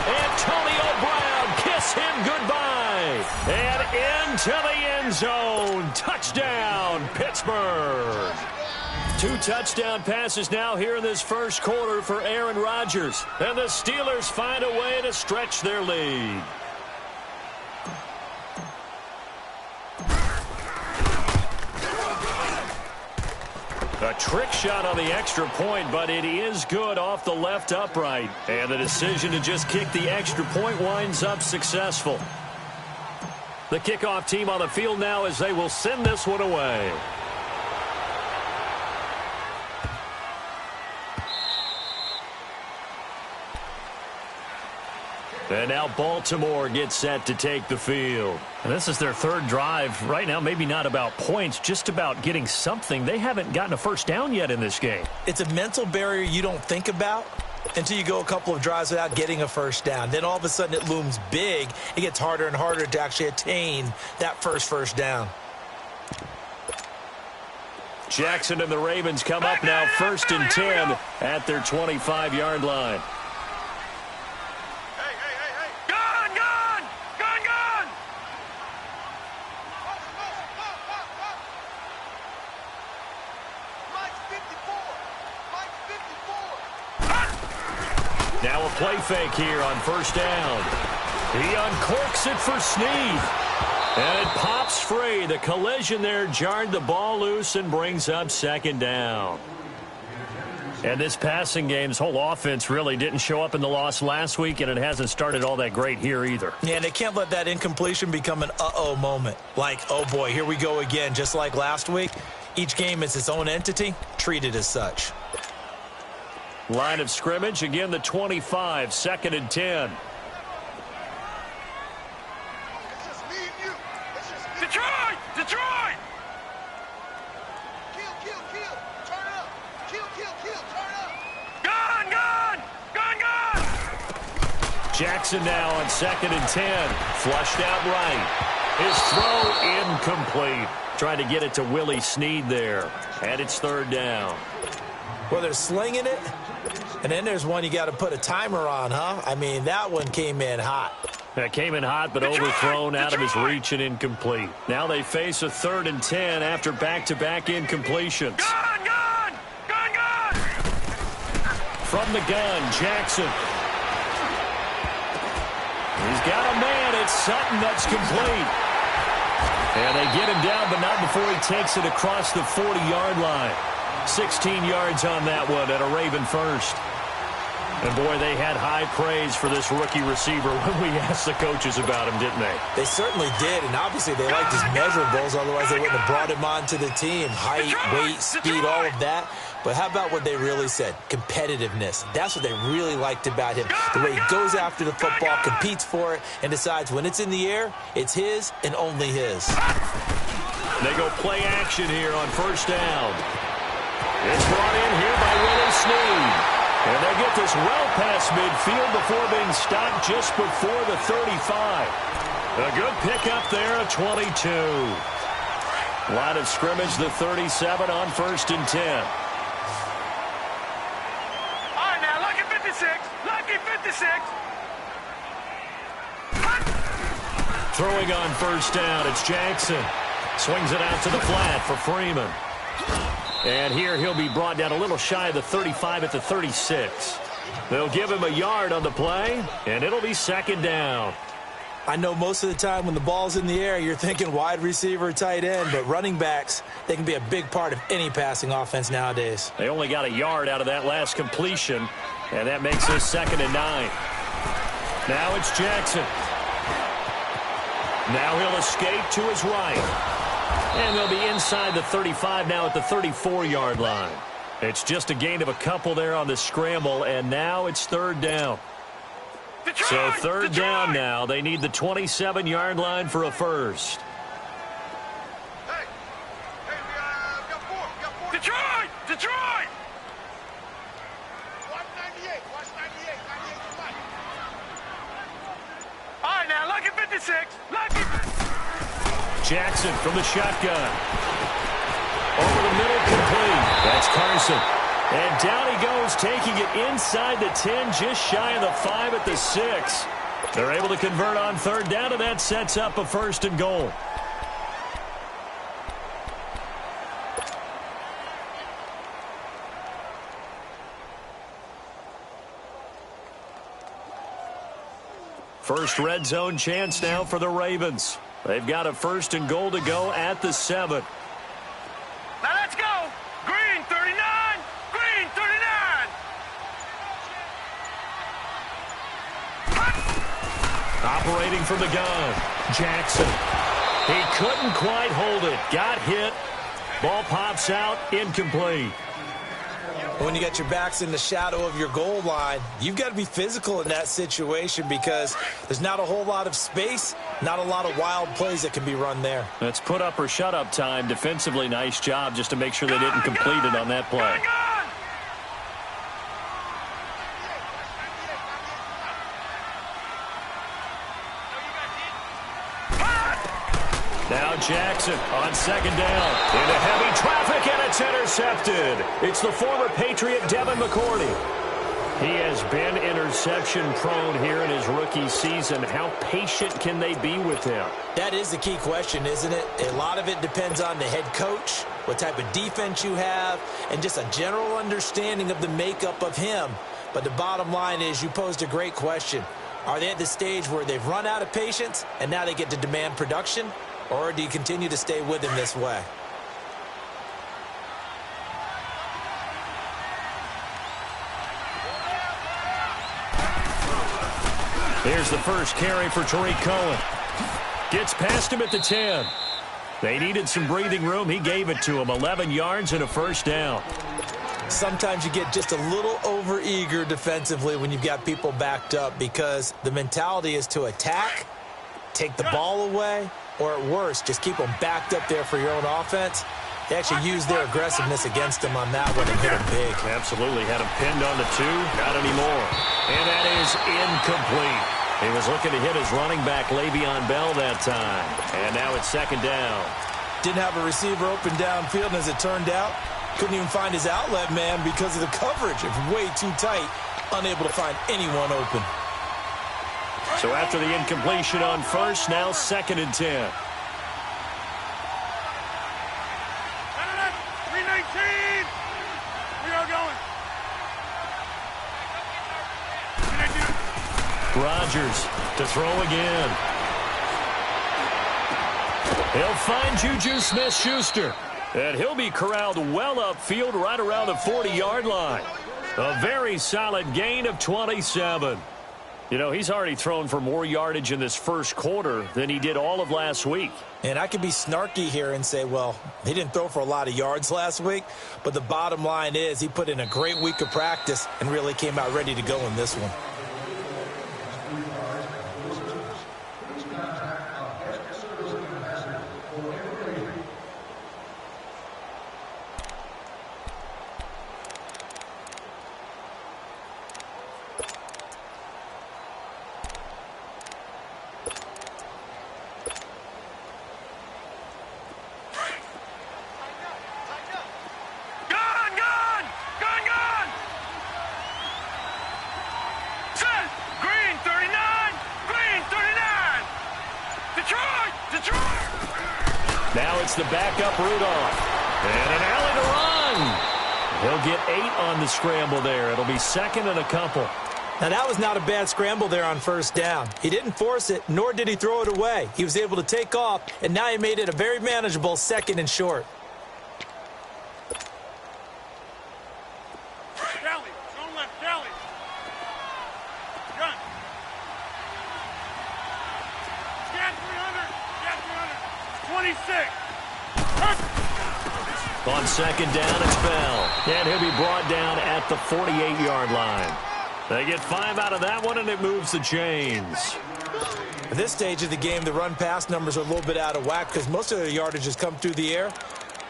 Antonio Brown, kiss him goodbye. And into the end zone. Touchdown, Pittsburgh. 2 touchdown passes now here in this first quarter for Aaron Rodgers. And the Steelers find a way to stretch their lead. A trick shot on the extra point, but it is good off the left upright. And the decision to just kick the extra point winds up successful. The kickoff team on the field now as they will send this one away. And now Baltimore gets set to take the field. And this is their 3rd drive. Right now, maybe not about points, just about getting something. They haven't gotten a first down yet in this game. It's a mental barrier you don't think about until you go a couple of drives without getting a first down. Then all of a sudden it looms big. It gets harder and harder to actually attain that first down. Jackson and the Ravens come up now 1st and 10 at their 25-yard line. Now a play fake here on 1st down. He uncorks it for Snead. And it pops free. The collision there jarred the ball loose and brings up 2nd down. And this passing game's whole offense really didn't show up in the loss last week, and it hasn't started all that great here either. Yeah, and they can't let that incompletion become an uh-oh moment. Like, oh boy, here we go again, just like last week. Each game is its own entity, treated as such. Line of scrimmage, again the 25, 2nd and 10. Detroit! Detroit! Kill, turn up. Kill, turn up. Gun! Jackson now on 2nd and 10. Flushed out right. His throw incomplete. Trying to get it to Willie Snead there. And it's 3rd down. Well, they're slinging it. And then there's one you got to put a timer on, huh? I mean, that one came in hot. That came in hot, but overthrown out of his reach and incomplete. Now they face a 3rd and 10 after back-to-back incompletions. Gun! From the gun, Jackson. got a man. It's Sutton that's complete. And they get him down, but not before he takes it across the 40-yard line. 16 yards on that one and a Raven first. And, boy, they had high praise for this rookie receiver when we asked the coaches about him, didn't they? They certainly did, and obviously they liked his measurables. Otherwise, they wouldn't have brought him onto the team. Height, weight, speed, all of that. But how about what they really said? Competitiveness. That's what they really liked about him. The way he goes after the football, competes for it, and decides when it's in the air, it's his and only his. They go play action here on first down. It's brought in here by Willie Snead. And they get this well past midfield before being stopped just before the 35. A good pickup there at 22. Line of scrimmage, the 37 on 1st and 10. All right, now, lucky 56. Lucky 56. Throwing on first down, it's Jackson. Swings it out to the flat for Freeman. And here he'll be brought down a little shy of the 35 at the 36. They'll give him a yard on the play, and it'll be second down. I know most of the time when the ball's in the air, you're thinking wide receiver, tight end, but running backs, they can be a big part of any passing offense nowadays. They only got a yard out of that last completion, and that makes this 2nd and 9. Now it's Jackson. Now he'll escape to his right. And they'll be inside the 35 now at the 34-yard line. It's just a gain of a couple there on the scramble, and now it's 3rd down. So 3rd down now. They need the 27-yard line for a first. Hey, we got 4. Detroit! Detroit! Watch 98. Watch 98. 98 All right, now, lucky 56. Lucky 56. Jackson from the shotgun. Over the middle, complete. That's Carson. And down he goes, taking it inside the 10, just shy of the 5 at the 6. They're able to convert on 3rd down, and that sets up a 1st and goal. First red zone chance now for the Ravens. They've got a 1st and goal to go at the 7. Now let's go. Green 39. Green 39. Operating from the gun, Jackson. He couldn't quite hold it. Got hit. Ball pops out, incomplete. When you got your backs in the shadow of your goal line, you've got to be physical in that situation because there's not a whole lot of space, not a lot of wild plays that can be run there. That's put up or shut up time. Defensively, nice job just to make sure they didn't complete it on that play. Now Jackson on 2nd down. Into heavy traffic, and it's intercepted. It's the former Patriot Devin McCourty. He has been interception-prone here in his rookie season. How patient can they be with him? That is the key question, isn't it? A lot of it depends on the head coach, what type of defense you have, and just a general understanding of the makeup of him. But the bottom line is you posed a great question. Are they at the stage where they've run out of patience and now they get to demand production? Or do you continue to stay with him this way? Here's the first carry for Tariq Cohen. Gets past him at the 10. They needed some breathing room. He gave it to him. 11 yards and a 1st down. Sometimes you get just a little over-eager defensively when you've got people backed up because the mentality is to attack, take the ball away, or at worst, just keep them backed up there for your own offense. They actually used their aggressiveness against him on that one and hit him big. Absolutely. Had him pinned on the 2. Not anymore. And that is incomplete. He was looking to hit his running back, Le'Veon Bell, that time. And now it's 2nd down. Didn't have a receiver open downfield, and as it turned out, couldn't even find his outlet man because of the coverage. It's way too tight, unable to find anyone open. So after the incompletion on 1st, now 2nd and 10. 319. We are going. Rodgers to throw again. He'll find Juju Smith-Schuster. And he'll be corralled well upfield right around the 40-yard line. A very solid gain of 27. You know, he's already thrown for more yardage in this first quarter than he did all of last week. And I could be snarky here and say, well, he didn't throw for a lot of yards last week, but the bottom line is he put in a great week of practice and really came out ready to go in this one. Now it's the backup Rudolph. And an alley to run. He'll get 8 on the scramble there. It'll be second and a couple. Now, that was not a bad scramble there on first down. He didn't force it, nor did he throw it away. He was able to take off, and now he made it a very manageable second and short. Kelly, don't let Kelly. Gun. Get 300. Get 300. 26. On second down, it's Bell. And he'll be brought down at the 48-yard line. They get 5 out of that one, and it moves the chains. At this stage of the game, the run-pass numbers are a little bit out of whack because most of their yardage has come through the air.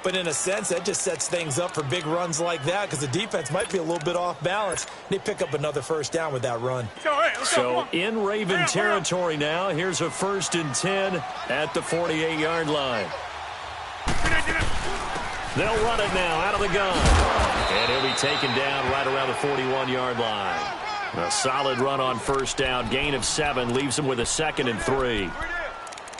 But in a sense, that just sets things up for big runs like that because the defense might be a little bit off balance. They pick up another first down with that run. So in Raven territory now, here's a 1st and 10 at the 48-yard line. They'll run it now out of the gun. And he'll be taken down right around the 41-yard line. A solid run on first down. Gain of 7 leaves him with a 2nd and 3.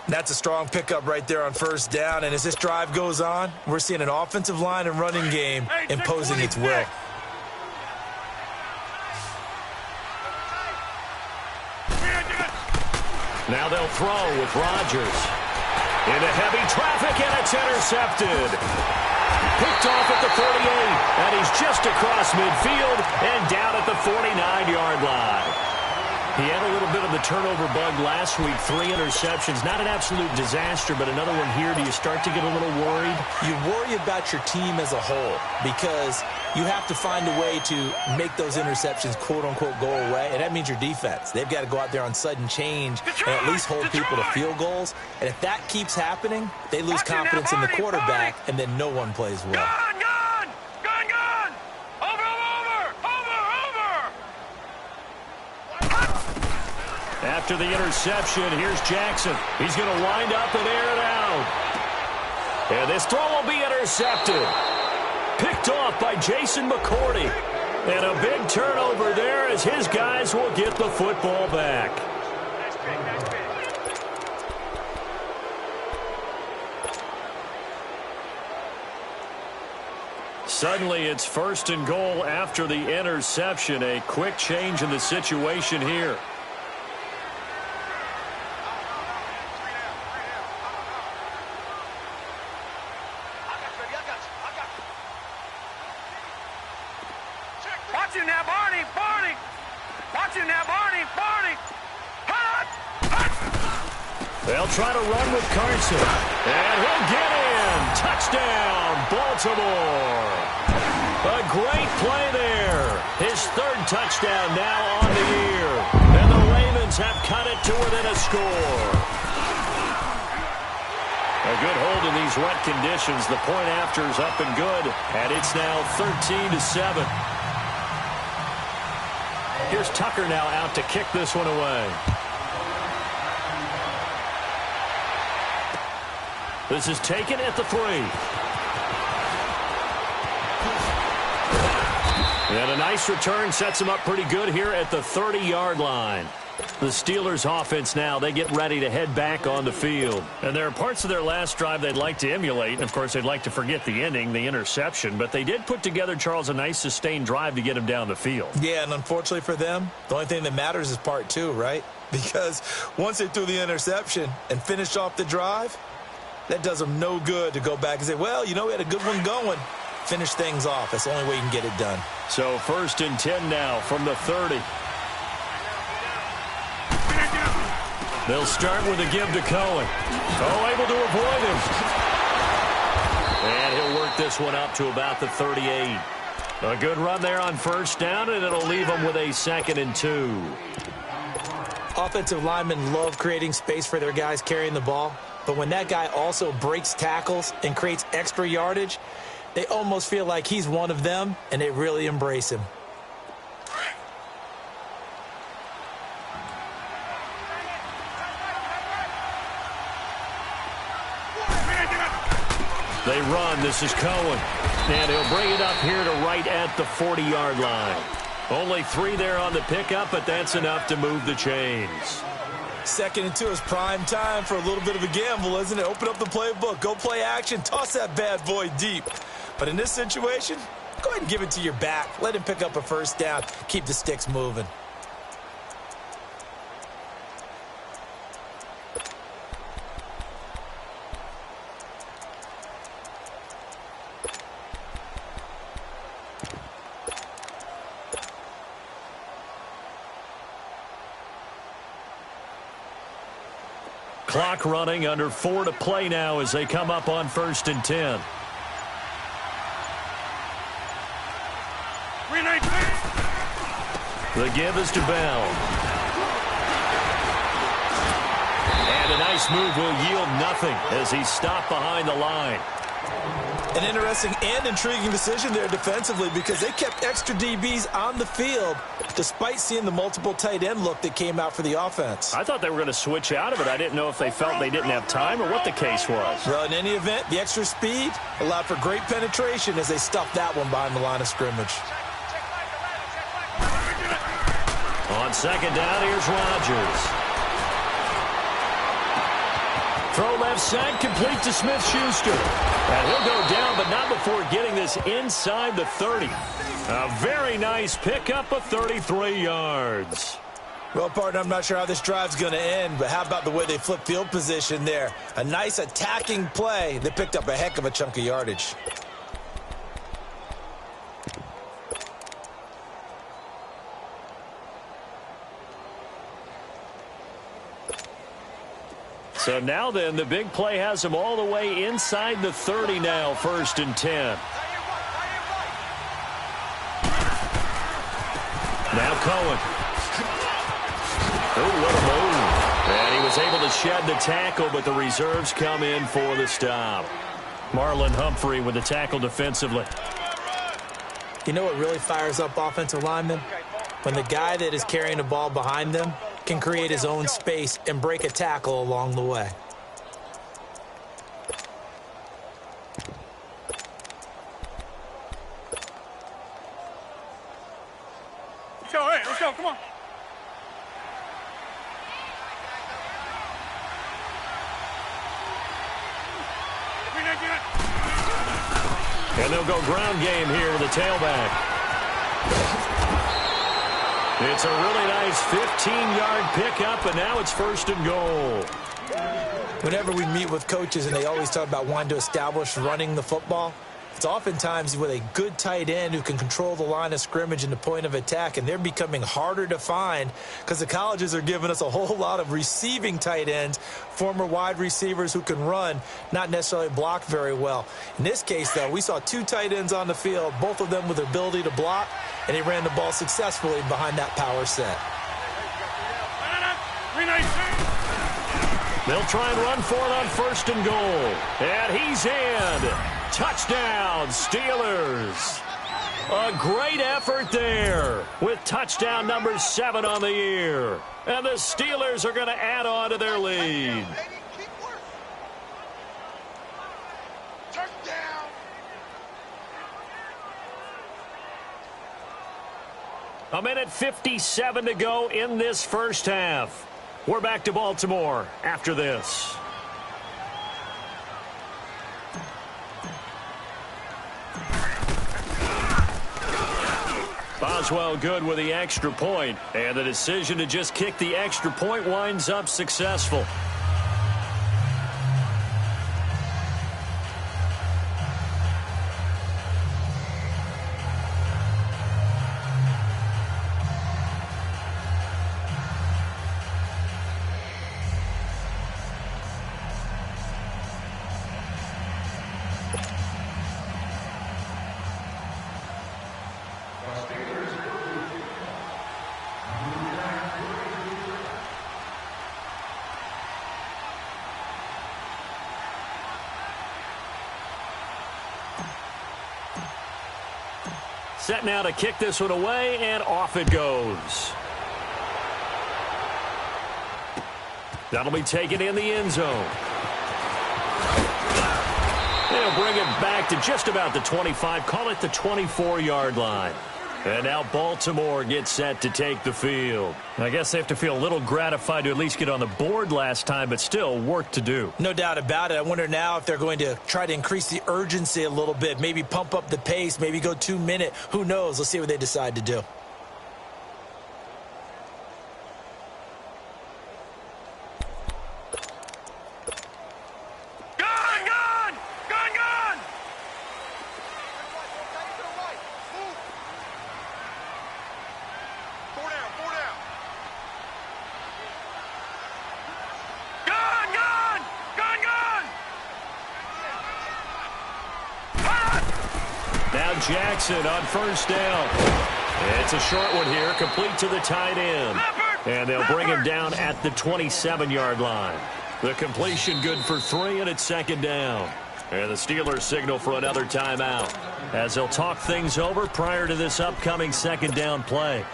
That's a strong pickup right there on first down. And as this drive goes on, we're seeing an offensive line and running game imposing its will. Now they'll throw with Rodgers. Into heavy traffic, and it's intercepted. Picked off at the 48, and he's just across midfield and down at the 49-yard line. He had a little bit of the turnover bug last week, 3 interceptions. Not an absolute disaster, but another one here. Do you start to get a little worried? You worry about your team as a whole because you have to find a way to make those interceptions, quote-unquote, go away, and that means your defense. They've got to go out there on sudden change and at least hold people to field goals. And if that keeps happening, they lose confidence in the quarterback, and then no one plays well. After the interception, here's Jackson. He's going to wind up and air it out. And this throw will be intercepted. Picked off by Jason McCourty. And a big turnover there as his guys will get the football back. Suddenly it's 1st and goal after the interception. A quick change in the situation here. They'll try to run with Carson. And he'll get in. Touchdown, Baltimore. A great play there. His 3rd touchdown now on the year. And the Ravens have cut it to within a score. A good hold in these wet conditions. The point after is up and good. And it's now 13-7. Here's Tucker now out to kick this one away. This is taken at the 3. And a nice return sets him up pretty good here at the 30-yard line. The Steelers offense now, they get ready to head back on the field. And there are parts of their last drive they'd like to emulate. And, of course, they'd like to forget the ending, the interception. But they did put together, Charles, a nice sustained drive to get him down the field. Yeah, and unfortunately for them, the only thing that matters is part two, right? Because once they threw the interception and finished off the drive, that does them no good to go back and say, well, you know, we had a good one going. Finish things off. That's the only way you can get it done. So 1st and 10 now from the 30. They'll start with a give to Cohen. Oh, able to avoid him. And he'll work this one up to about the 38. A good run there on 1st down, and it'll leave them with a 2nd and 2. Offensive linemen love creating space for their guys carrying the ball. But when that guy also breaks tackles and creates extra yardage, they almost feel like he's one of them, and they really embrace him. They run. This is Cohen. And he'll bring it up here to right at the 40-yard line. Only 3 there on the pickup, but that's enough to move the chains. 2nd and 2 is prime time for a little bit of a gamble, isn't it? Open up the playbook. Go play action. Toss that bad boy deep. But in this situation, go ahead and give it to your back. Let him pick up a 1st down. Keep the sticks moving. Clock running, under 4 to play now as they come up on 1st and 10. The give is to Bell. And a nice move will yield nothing as he's stopped behind the line. An interesting and intriguing decision there defensively because they kept extra DBs on the field despite seeing the multiple tight end look that came out for the offense. I thought they were going to switch out of it. I didn't know if they felt they didn't have time or what the case was. Well, in any event, the extra speed allowed for great penetration as they stuffed that one behind the line of scrimmage. On 2nd down, here's Rodgers. Throw left side, complete to Smith-Schuster. And he'll go down, but not before getting this inside the 30. A very nice pickup of 33 yards. Well, partner, I'm not sure how this drive's going to end, but how about the way they flip field position there? A nice attacking play. They picked up a heck of a chunk of yardage. So now then, the big play has them all the way inside the 30 now, 1st and 10. Now Cohen. Oh, what a move. And he was able to shed the tackle, but the reserves come in for the stop. Marlon Humphrey with the tackle defensively. You know what really fires up offensive linemen? When the guy that is carrying the ball behind them can create his own space and break a tackle along the way. Let's go, hey, let's go, come on. And they'll go ground game here with a tailback. It's a really nice 15-yard pickup, and now it's 1st and goal. Whenever we meet with coaches and they always talk about wanting to establish running the football, it's oftentimes with a good tight end who can control the line of scrimmage and the point of attack, and they're becoming harder to find because the colleges are giving us a whole lot of receiving tight ends, former wide receivers who can run, not necessarily block very well. In this case, though, we saw 2 tight ends on the field, both of them with the ability to block, and they ran the ball successfully behind that power set. They'll try and run for it on 1st and goal. And he's in. Touchdown, Steelers. A great effort there with touchdown number 7 on the year. And the Steelers are going to add on to their lead. 1:57 to go in this first half. We're back to Baltimore after this. Boswell good with the extra point, and the decision to just kick the extra point winds up successful. Set now to kick this one away, and off it goes. That'll be taken in the end zone. They'll bring it back to just about the 25, call it the 24-yard line. And now Baltimore gets set to take the field. I guess they have to feel a little gratified to at least get on the board last time, but still work to do. No doubt about it. I wonder now if they're going to try to increase the urgency a little bit, maybe pump up the pace, maybe go 2-minute. Who knows? Let's see what they decide to do. Jackson on first down. It's a short one here, complete to the tight end. And they'll bring him down at the 27-yard line. The completion good for 3, and it's second down. And the Steelers signal for another timeout as they'll talk things over prior to this upcoming second down play.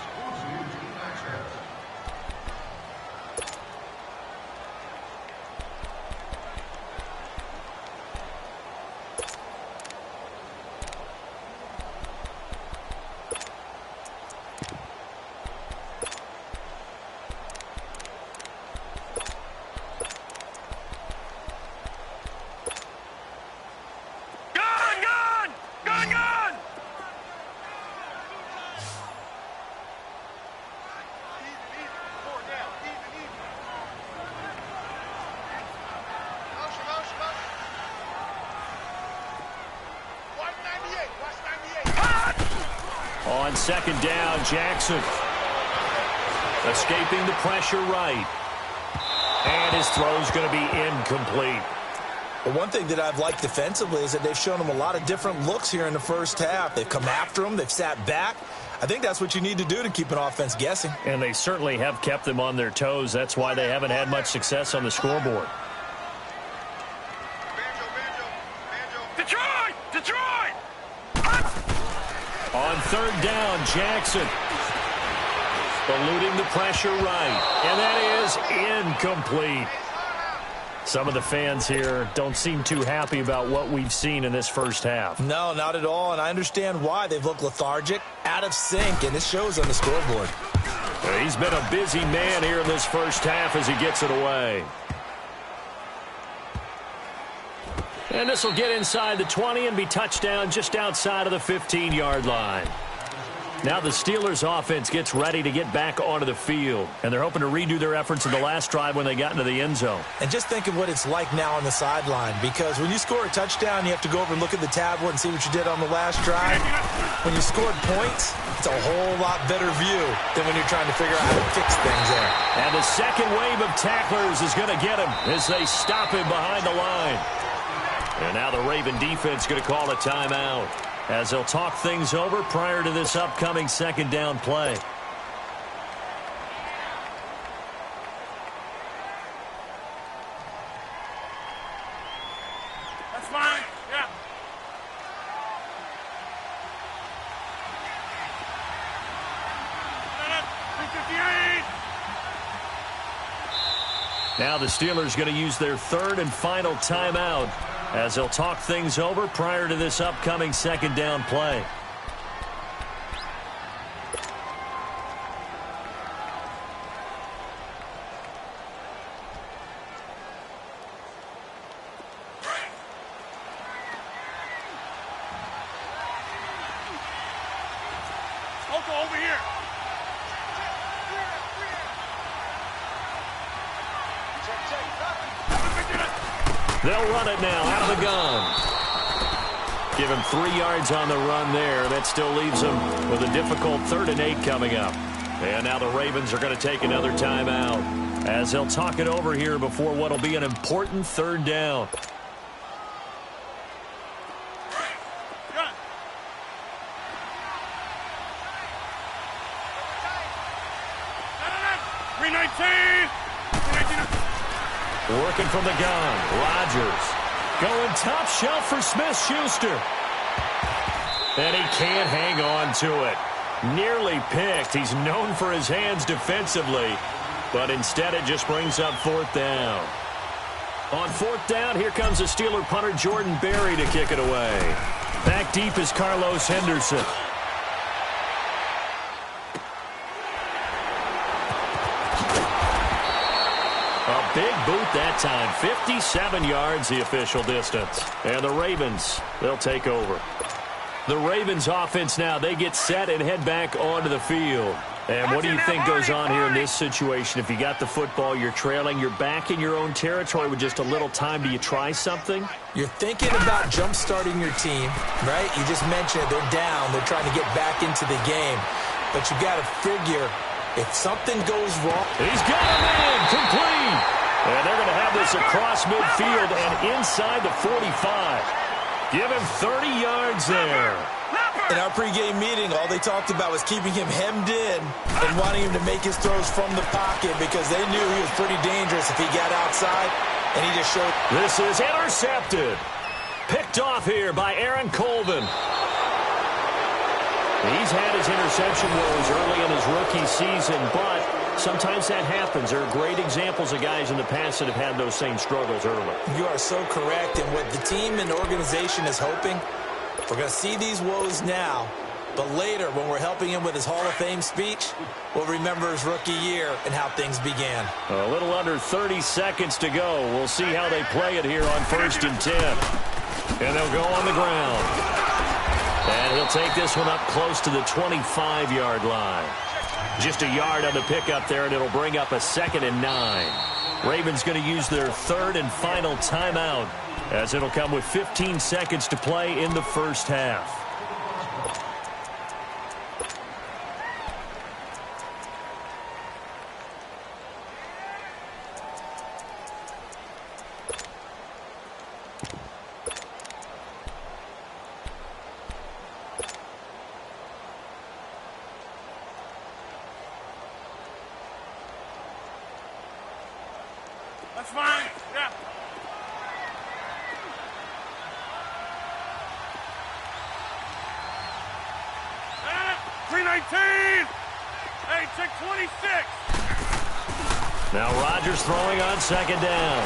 On second down, Jackson escaping the pressure right. And his throw's going to be incomplete. Well, one thing that I've liked defensively is that they've shown him a lot of different looks here in the first half. They've come after him. They've sat back. I think that's what you need to do to keep an offense guessing. And they certainly have kept them on their toes. That's why they haven't had much success on the scoreboard. Detroit! Detroit! On third down, Jackson eluding the pressure right. And that is incomplete. Some of the fans here don't seem too happy about what we've seen in this first half. No, not at all, and I understand why. They've looked lethargic, out of sync, and it shows on the scoreboard. He's been a busy man here in this first half as he gets it away. And this will get inside the 20 and be touchdown just outside of the 15-yard line. Now the Steelers offense gets ready to get back onto the field. And they're hoping to redo their efforts in the last drive when they got into the end zone. And just think of what it's like now on the sideline. Because when you score a touchdown, you have to go over and look at the tablet and see what you did on the last drive. When you scored points, it's a whole lot better view than when you're trying to figure out how to fix things there. And the second wave of tacklers is going to get him as they stop him behind the line. And now the Raven defense going to call a timeout as they'll talk things over prior to this upcoming second down play. That's fine. Yeah. Now the Steelers going to use their third and final timeout as they'll talk things over prior to this upcoming second down play. Coco, over here. They'll run it now out of the gun. Give him 3 yards on the run there. That still leaves him with a difficult 3rd and 8 coming up. And now the Ravens are going to take another timeout as they'll talk it over here before what will be an important 3rd down. Working from the gun, Rodgers going top shelf for Smith-Schuster. And he can't hang on to it. Nearly picked. He's known for his hands defensively, but instead it just brings up 4th down. On 4th down, here comes the Steeler punter Jordan Berry to kick it away. Back deep is Carlos Henderson. A big boot that time. 57 yards the official distance. And the Ravens, they'll take over. The Ravens offense now, they get set and head back onto the field. And what do you think goes on here in this situation? If you got the football, you're trailing, you're back in your own territory with just a little time. Do you try something? You're thinking about jump-starting your team, right? You just mentioned it. They're down. They're trying to get back into the game. But you got to figure if something goes wrong. He's got a man complete. And they're going to have this across midfield and inside the 45. Give him 30 yards there. In our pregame meeting, all they talked about was keeping him hemmed in and wanting him to make his throws from the pocket because they knew he was pretty dangerous if he got outside, and he just showed. This is intercepted. Picked off here by Aaron Colvin. He's had his interception woes early in his rookie season, but sometimes that happens. There are great examples of guys in the past that have had those same struggles early. You are so correct, and what the team and organization is hoping, we're going to see these woes now, but later when we're helping him with his Hall of Fame speech, we'll remember his rookie year and how things began. A little under 30 seconds to go. We'll see how they play it here on 1st and 10. And they'll go on the ground. And he'll take this one up close to the 25-yard line. Just a yard on the pickup there, and it'll bring up a 2nd and 9. Ravens going to use their 3rd and final timeout, as it'll come with 15 seconds to play in the first half. That's fine. Yeah. $3.19. Hey, check 26. Now Rodgers throwing on 2nd down.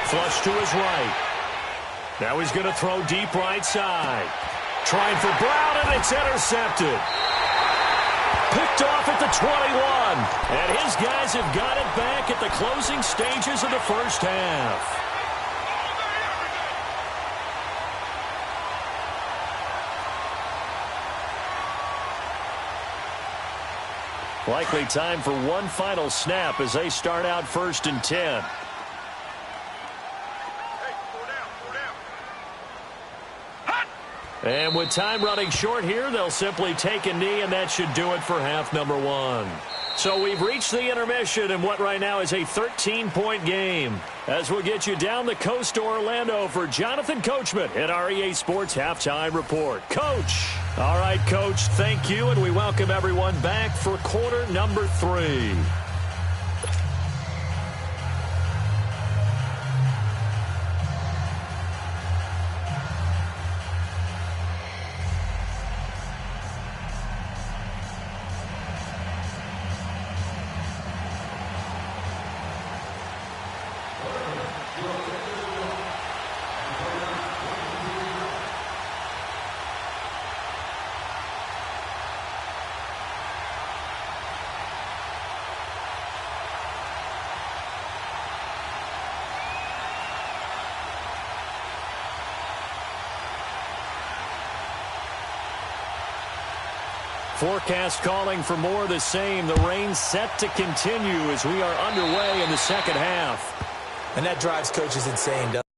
Flush to his right. Now he's going to throw deep right side. Trying for Brown, and it's intercepted. Picked off at the 21. And his guys have got it back at the closing stages of the first half. Likely time for one final snap as they start out 1st and 10. And with time running short here, they'll simply take a knee, and that should do it for half number 1. So we've reached the intermission in what right now is a 13-point game, as we'll get you down the coast to Orlando for Jonathan Coachman at our EA Sports Halftime Report. Coach. All right, Coach, thank you, and we welcome everyone back for quarter number 3. forecast calling for more of the same. The rain set to continue as we are underway in the second half. And that drives coaches insane, doesn't it?